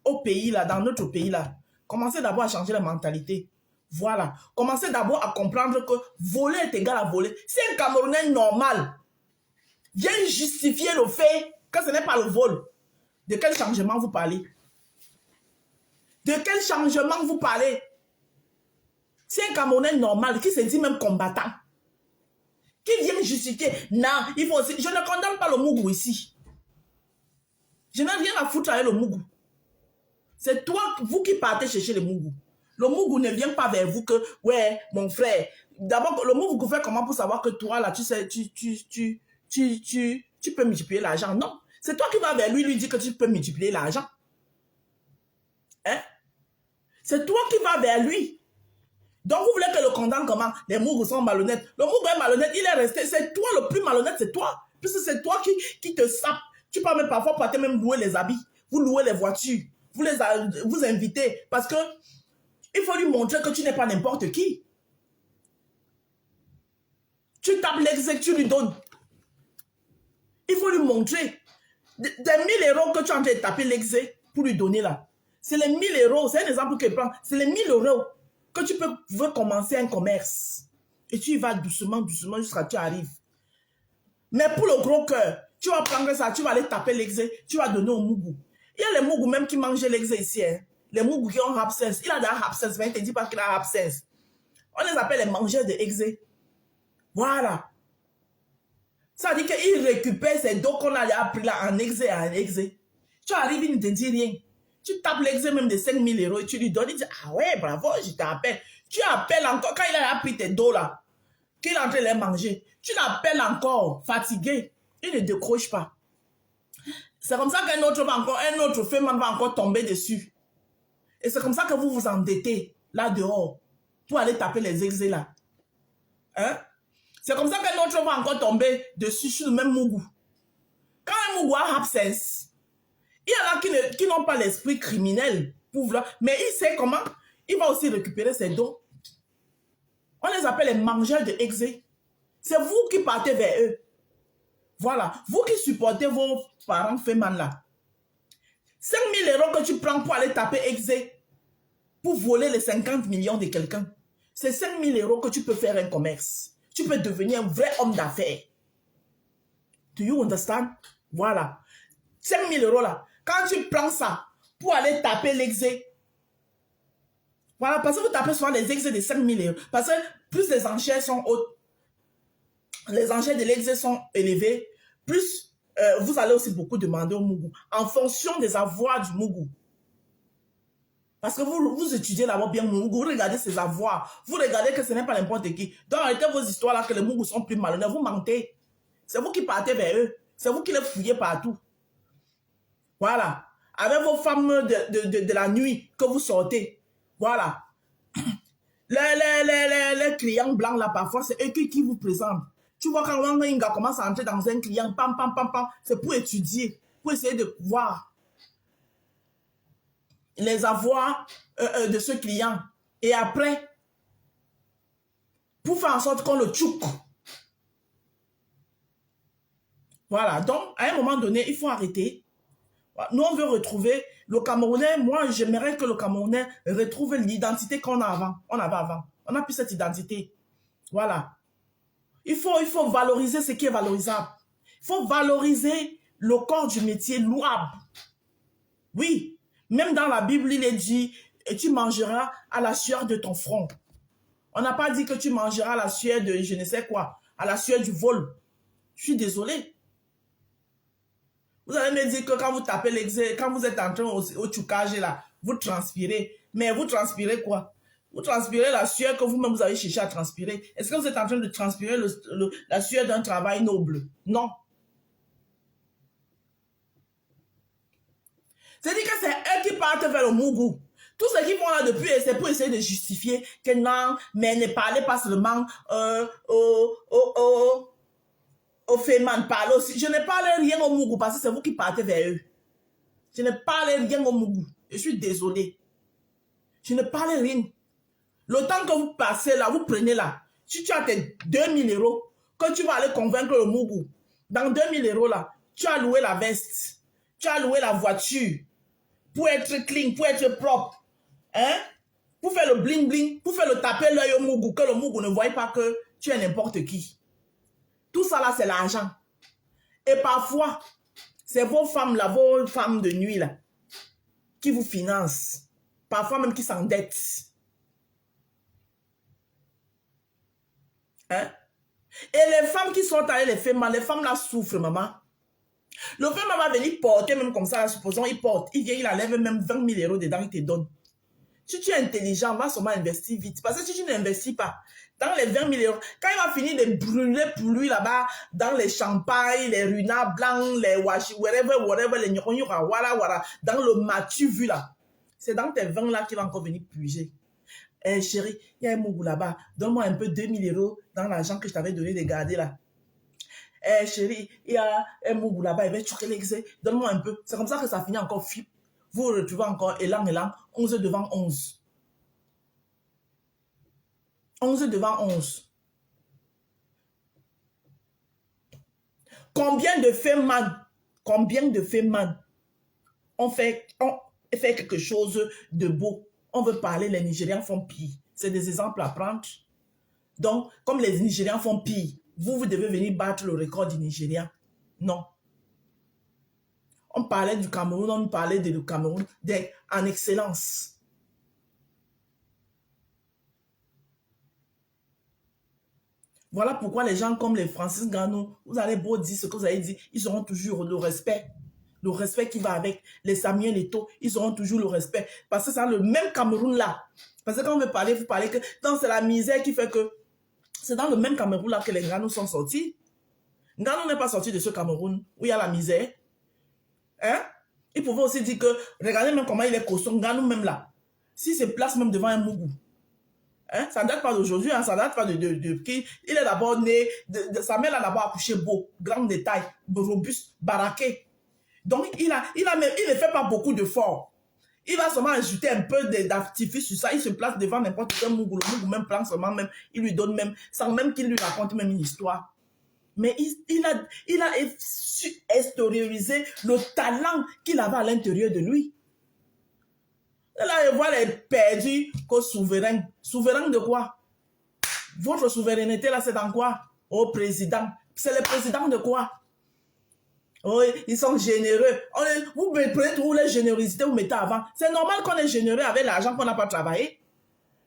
au pays là, dans notre pays là, commencez d'abord à changer la mentalité. Voilà. Commencez d'abord à comprendre que voler est égal à voler. Si un Camerounais normal vient justifier le fait que ce n'est pas le vol, de quel changement vous parlez? De quel changement vous parlez? Si un Camerounais normal qui se dit même combattant, qui vient justifier, non, il faut aussi... Je ne condamne pas le Mougou ici. Je n'ai rien à foutre avec le Mougou. C'est toi, vous qui partez chercher le Mougou. Le Mougou ne vient pas vers vous que, ouais, mon frère. D'abord, le Mougou fait comment pour savoir que toi, là, tu sais, tu peux multiplier l'argent. Non. C'est toi qui vas vers lui dire que tu peux multiplier l'argent. Hein? C'est toi qui vas vers lui. Donc, vous voulez que le condamne comment? Les Mougous sont malhonnêtes. Le Mougou est malhonnête, il est resté. C'est toi le plus malhonnête, c'est toi. Puisque c'est toi qui te sape. Tu peux même parfois même louer les habits. Vous louez les voitures. vous invitez parce que il faut lui montrer que tu n'es pas n'importe qui. Tu tapes l'exé, tu lui donnes. Il faut lui montrer. Des 1000 € que tu es en train de taper l'exé pour lui donner là. C'est les 1000 €, c'est un exemple que je prends. C'est les 1000 € que tu veux commencer un commerce. Et tu y vas doucement, doucement jusqu'à ce que tu arrives. Mais pour le gros cœur, tu vas prendre ça, tu vas aller taper l'exé, tu vas donner au mougou. Il y a les mougous même qui mangent l'exé ici. Hein. Les mougous qui ont absence. Il a de absence, mais il ne te dit pas qu'il a absence. On les appelle les mangeurs de exé. Voilà. Ça veut dire qu'il récupère ces dos qu'on a appris là en exé à en exé. Tu arrives, il ne te dit rien. Tu tapes l'exé même de 5 000 € et tu lui donnes. Il dit, ah ouais, bravo, je t'appelle. Tu appelles encore, quand il a appris tes dos là, qu'il est en train de les manger, tu l'appelles encore, fatigué. Il ne décroche pas. C'est comme ça qu'un autre féminin va encore tomber dessus. Et c'est comme ça que vous vous endettez là dehors pour aller taper les exés là. Hein? C'est comme ça qu'un autre va encore tomber dessus sur le même mougou. Quand un mougou a absence, il y en a qui n'ont pas l'esprit criminel pour vouloir, mais il sait comment. Il va aussi récupérer ses dons. On les appelle les mangeurs de exé. C'est vous qui partez vers eux. Voilà. Vous qui supportez vos parents féminin là. 5 000 € que tu prends pour aller taper exé, pour voler les 50 millions de quelqu'un. C'est 5 000 € que tu peux faire un commerce. Tu peux devenir un vrai homme d'affaires. Do you understand? Voilà. 5 000 € là. Quand tu prends ça pour aller taper l'exé, voilà, parce que vous tapez souvent les exés de 5 000 €. Parce que plus les enchères sont hautes, les enchères de l'exé sont élevées, plus vous allez aussi beaucoup demander au mougou, en fonction des avoirs du mougou. Parce que vous étudiez d'abord bien mougou, vous regardez ses avoirs, vous regardez que ce n'est pas n'importe qui. Donc, arrêtez vos histoires là que les mougous sont plus malhonnêtes, vous mentez. C'est vous qui partez vers eux, c'est vous qui les fouillez partout. Voilà. Avec vos femmes de la nuit que vous sortez. Voilà. Les clients blancs là, parfois, c'est eux qui vous présentent. Tu vois, quand Wangainga commence à entrer dans un client, pam, pam, pam, pam, c'est pour étudier, pour essayer de voir les avoirs de ce client. Et après, pour faire en sorte qu'on le tchouk. Voilà. Donc, à un moment donné, il faut arrêter. Nous, on veut retrouver le Camerounais. Moi, j'aimerais que le Camerounais retrouve l'identité qu'on a avant. On avait avant. On n'a plus cette identité. Voilà. Il faut valoriser ce qui est valorisable. Il faut valoriser le corps du métier louable. Oui. Même dans la Bible, il est dit, et tu mangeras à la sueur de ton front. On n'a pas dit que tu mangeras à la sueur de je ne sais quoi, à la sueur du vol. Je suis désolé. Vous allez me dire que quand vous tapez l'exé, quand vous êtes en train au tchoukage là, vous transpirez. Mais vous transpirez quoi? Vous transpirez la sueur que vous-même vous avez cherché à transpirer. Est-ce que vous êtes en train de transpirer la sueur d'un travail noble? Non. C'est-à-dire que c'est eux qui partent vers le mougou. Tout ce qu'ils font là depuis, c'est pour essayer de justifier que non, mais ne parlez pas seulement au féminin, parlez aussi. Je ne parle rien au mougou parce que c'est vous qui partez vers eux. Je ne parle rien au mougou. Je suis désolé. Je ne parle rien. Le temps que vous passez là, vous prenez là. Si tu as tes 2000 €, que tu vas aller convaincre le mougou, dans 2000 € là, tu as loué la veste, tu as loué la voiture, pour être clean, pour être propre. Hein? Pour faire le bling bling, pour faire le taper l'œil au mougou, que le mougou ne voie pas que tu es n'importe qui. Tout ça là, c'est l'argent. Et parfois, c'est vos femmes là, vos femmes de nuit là, qui vous financent. Parfois même qui s'endettent. Hein? Et les femmes qui sont allées les femmes là souffrent, maman. Le femme va venir porter même comme ça, supposons, il porte, il vient, il enlève même 20 000 € dedans, il te donne. Si tu es intelligent, va seulement investir vite. Parce que si tu n'investis pas, dans les 20 000 €, quand il va finir de brûler pour lui là-bas, dans les champagnes, les runas blancs, les washi, whatever, les nyokonyura, voilà, dans le matu vu là, c'est dans tes 20 là qu'il va encore venir puiser. Eh chérie, il y a un mougou là-bas, donne-moi un peu 2 000 € dans l'argent que je t'avais donné de garder là. Eh chérie, il y a un mougou là-bas, il va choquer l'exé, donne-moi un peu. C'est comme ça que ça finit encore flip. vous vous retrouvez encore élan, 11 devant 11. 11 devant 11. Combien de femmes ont fait quelque chose de beau? On veut parler, les Nigériens font pire. C'est des exemples à prendre. Donc, comme les Nigériens font pire, vous devez venir battre le record du Nigeria. Non. On parlait du Cameroun, on parlait du Cameroun en excellence. Voilà pourquoi les gens comme les Francis Ngannou, vous allez beau dire ce que vous avez dit, ils auront toujours le respect. Le respect qui va avec les Samuel Eto'o, ils auront toujours le respect. Parce que c'est le même Cameroun là. Parce que quand on veut parler, vous parlez que c'est la misère qui fait que c'est dans le même Cameroun là que les Ngannou sont sortis. Ngannou n'est pas sorti de ce Cameroun où il y a la misère. Hein? Il pouvait aussi dire que, regardez même comment il est costaud, Ngannou même là. S'il se place même devant un Mougou. Hein? Ça ne date pas d'aujourd'hui, hein? Ça ne date pas de qui. Il est d'abord né, sa mère l'a d'abord accouché beau, grande de taille, robuste, baraqué. Donc il ne fait pas beaucoup d'efforts. Il va seulement ajouter un peu d'artifice sur ça. Il se place devant n'importe quel Mougou. Le Mougou même prend seulement même, il lui donne même, sans même qu'il lui raconte même une histoire. Mais il a su extérioriser le talent qu'il avait à l'intérieur de lui. Et là, il voit les perdus qu'au souverain. Souverain de quoi? Votre souveraineté, là, c'est dans quoi? Oh, président. C'est le président de quoi? Oh, ils sont généreux. Vous prenez toujours les générosités, vous mettez avant. C'est normal qu'on est généreux avec l'argent qu'on n'a pas travaillé.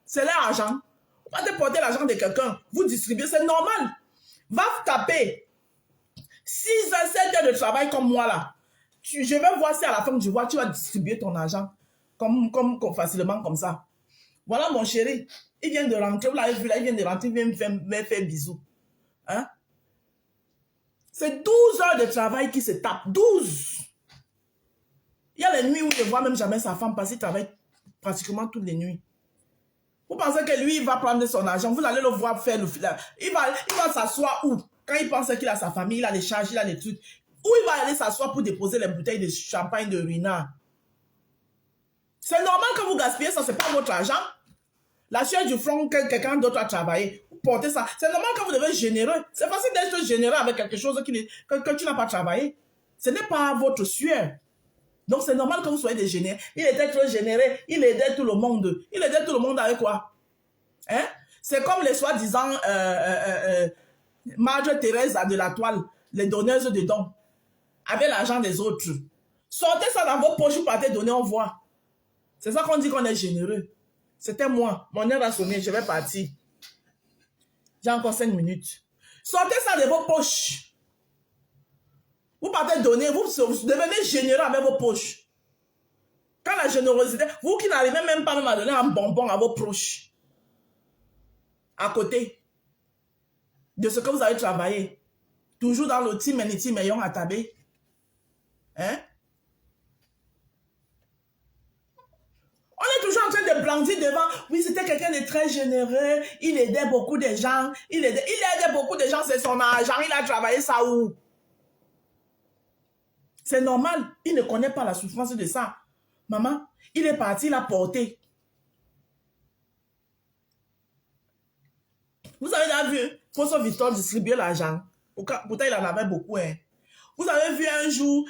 C'est leur argent. Vous pas déporter l'argent de quelqu'un. Vous distribuez, c'est normal. Va taper 6 à 7 heures de travail comme moi là. Je vais voir si à la fin du mois, tu vas distribuer ton argent comme facilement comme ça. Voilà mon chéri. Il vient de rentrer. Vous l'avez vu là, il vient de rentrer. Il vient me faire bisous. Hein? C'est 12 heures de travail qui se tape. 12. Il y a les nuits où il ne voit même jamais sa femme parce qu'il travaille pratiquement toutes les nuits. Vous pensez que lui, il va prendre son argent, vous allez le voir faire le filet. Il va s'asseoir où? Quand il pense qu'il a sa famille, il a les charges, il a les trucs. Où il va aller s'asseoir pour déposer les bouteilles de champagne de Ruinard? C'est normal que vous gaspillez ça, c'est pas votre argent. La chair du front que quelqu'un d'autre a travaillé, vous portez ça. C'est normal que vous devez être généreux. C'est facile d'être généreux avec quelque chose que tu n'as pas travaillé. Ce n'est pas votre sueur. Donc, c'est normal que vous soyez des généreux. Il était trop généreux. Il aidait tout le monde. Il aidait tout le monde avec quoi? Hein? C'est comme les soi-disant Madre Thérèse de la Toile, les donneuses de dons, avec l'argent des autres. Sortez ça dans vos poches, vous partez donner, on voit. C'est ça qu'on dit qu'on est généreux. C'était moi. Mon heure a sonné, je vais partir. J'ai encore 5 minutes. Sortez ça de vos poches. Vous partez donner, vous devenez généreux avec vos poches. Quand la générosité, vous qui n'arrivez même pas à donner un bonbon à vos proches, à côté de ce que vous avez travaillé, toujours dans le team et team ayant attaqué. Hein? On est toujours en train de brandir devant. Oui, c'était quelqu'un de très généreux. Il aidait beaucoup de gens. Il aidait beaucoup de gens, c'est son argent. Il a travaillé ça où? C'est normal. Il ne connaît pas la souffrance de ça. Maman, il est parti, il a porté. Vous avez déjà vu François Victor distribuer l'argent. Pourtant, il en avait beaucoup. Hein. Vous avez vu un jour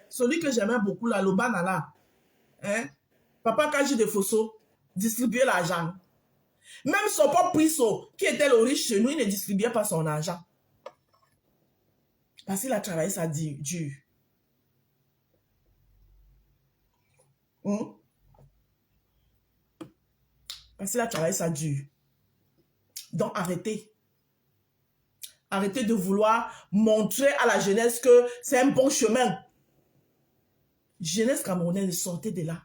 celui que j'aimais beaucoup, là, Lobana, là. Hein? Papa Kaji de Fosso distribuer l'argent. Même son papa Priso, qui était le riche chez nous, il ne distribuait pas son argent. Parce qu'il a travaillé ça dur. Parce qu'il a travaillé ça dur. Donc arrêtez. Arrêtez de vouloir montrer à la jeunesse que c'est un bon chemin. Jeunesse camerounaise, sortez de là.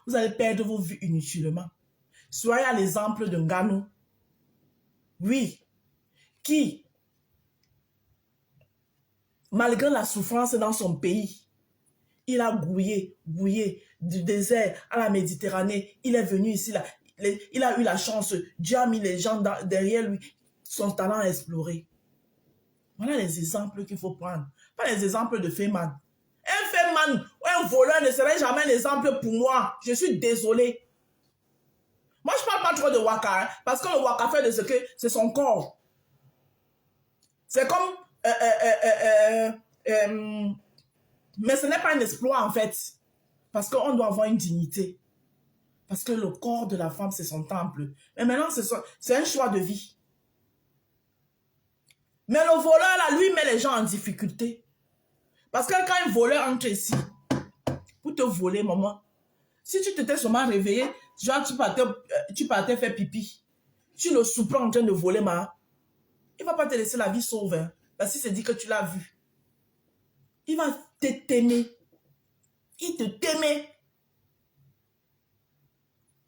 Vous allez perdre vos vies inutilement. Soyez à l'exemple de Ngannou. Oui. Qui, malgré la souffrance dans son pays, il a gouillé du désert à la Méditerranée. Il est venu ici, là. Il a eu la chance. Dieu a mis les gens derrière lui. Son talent à explorer. Voilà les exemples qu'il faut prendre. Pas les exemples de Feynman. Un Feynman, un voleur ne serait jamais un exemple pour moi. Je suis désolée. Moi, je ne parle pas trop de Waka, hein, parce que le Waka fait de ce que c'est son corps. C'est comme... mais ce n'est pas un exploit, en fait. Parce qu'on doit avoir une dignité. Parce que le corps de la femme, c'est son temple. Mais maintenant, c'est un choix de vie. Mais le voleur, là, lui, met les gens en difficulté. Parce que quand un voleur entre ici, pour te voler, maman, si tu t'étais seulement réveillé, genre tu partais faire pipi, tu le surprends en train de voler, il ne va pas te laisser la vie sauve. Hein, parce qu'il s'est dit que tu l'as vu. Il va t'aimer. Il te t'aimait.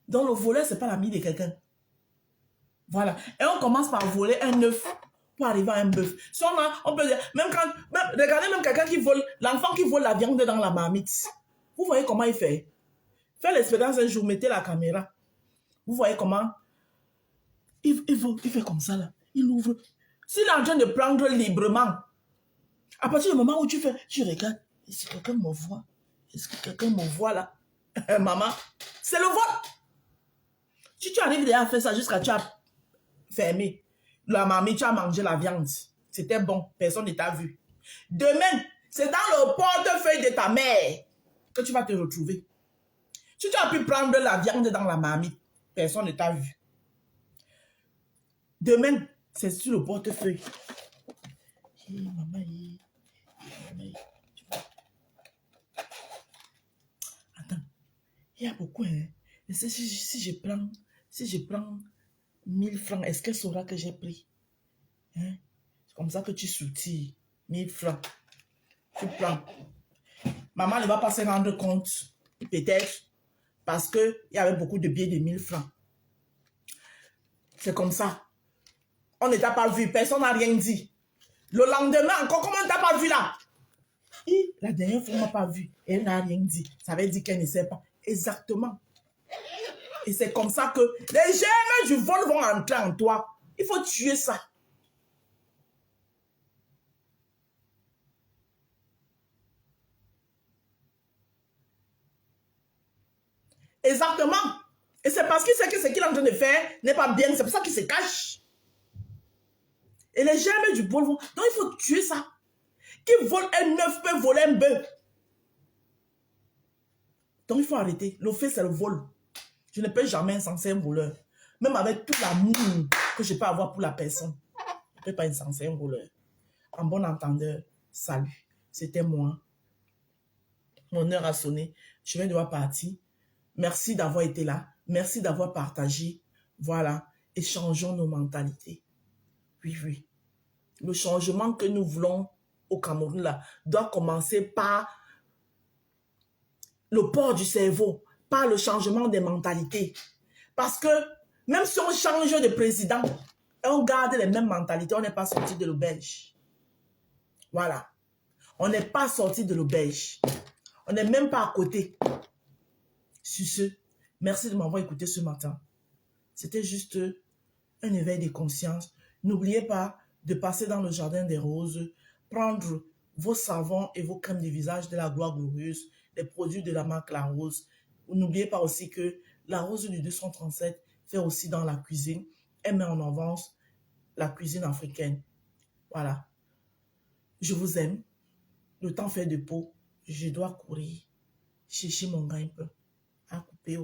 Donc le voleur, ce n'est pas l'ami de quelqu'un. Voilà. Et on commence par voler un œuf pour arriver à un bœuf. Si on peut dire, regardez même quelqu'un qui vole, l'enfant qui vole la viande dans la marmite. Vous voyez comment il fait? Faites l'expérience un jour, mettez la caméra. Vous voyez comment il fait comme ça là. Il ouvre. S'il est en train de prendre librement, à partir du moment où tu regardes, est-ce que quelqu'un me voit? Est-ce que quelqu'un me voit là? Maman, c'est le vol. Si tu arrives déjà à faire ça jusqu'à tu as fermé, la mamie, tu as mangé la viande. C'était bon, personne ne t'a vu. Demain, c'est dans le portefeuille de ta mère que tu vas te retrouver. Si tu as pu prendre la viande dans la marmite, personne ne t'a vu. Demain, c'est sur le portefeuille. Hey, maman, attends, il y a beaucoup, hein. Si je prends 1000 francs, est-ce qu'elle saura que j'ai pris? Hein? C'est comme ça que tu soutires 1000 francs. Tu prends. Maman ne va pas se rendre compte, peut-être, parce qu'il y avait beaucoup de billets de 1000 francs. C'est comme ça. On ne t'a pas vu, personne n'a rien dit. Le lendemain, encore, comment on ne t'a pas vu là? Et la dernière fois, on ne m'a pas vu. Elle n'a rien dit. Ça veut dire qu'elle ne sait pas. Exactement. Et c'est comme ça que les germes du vol vont entrer en toi. Il faut tuer ça. Exactement. Et c'est parce qu'il sait que ce qu'il est en train de faire n'est pas bien. C'est pour ça qu'il se cache. Et les germes du vol vont... Donc il faut tuer ça. Qui vole un œuf peut voler un bœuf. Donc il faut arrêter. Le fait, c'est le vol. Je ne peux jamais incenser un voleur. Même avec tout l'amour que je peux avoir pour la personne. Je ne peux pas incenser un voleur. En bon entendeur, salut. C'était moi. Mon heure a sonné. Je vais devoir partir. Merci d'avoir été là. Merci d'avoir partagé. Voilà. Et changeons nos mentalités. Oui, oui. Le changement que nous voulons au Cameroun là, doit commencer par le port du cerveau, par le changement des mentalités. Parce que même si on change de président et on garde les mêmes mentalités, on n'est pas sorti de l'auberge. Voilà. On n'est pas sorti de l'auberge. On n'est même pas à côté. Sur ce, merci de m'avoir écouté ce matin. C'était juste un éveil de conscience. N'oubliez pas de passer dans le jardin des roses, prendre vos savons et vos crèmes de visage de la gloire glorieuse, les produits de la marque La Rose. N'oubliez pas aussi que La Rose du 237 fait aussi dans la cuisine. Elle met en avance la cuisine africaine. Voilà. Je vous aime. Le temps fait de peau. Je dois courir. Chercher mon gars un peu. À couper.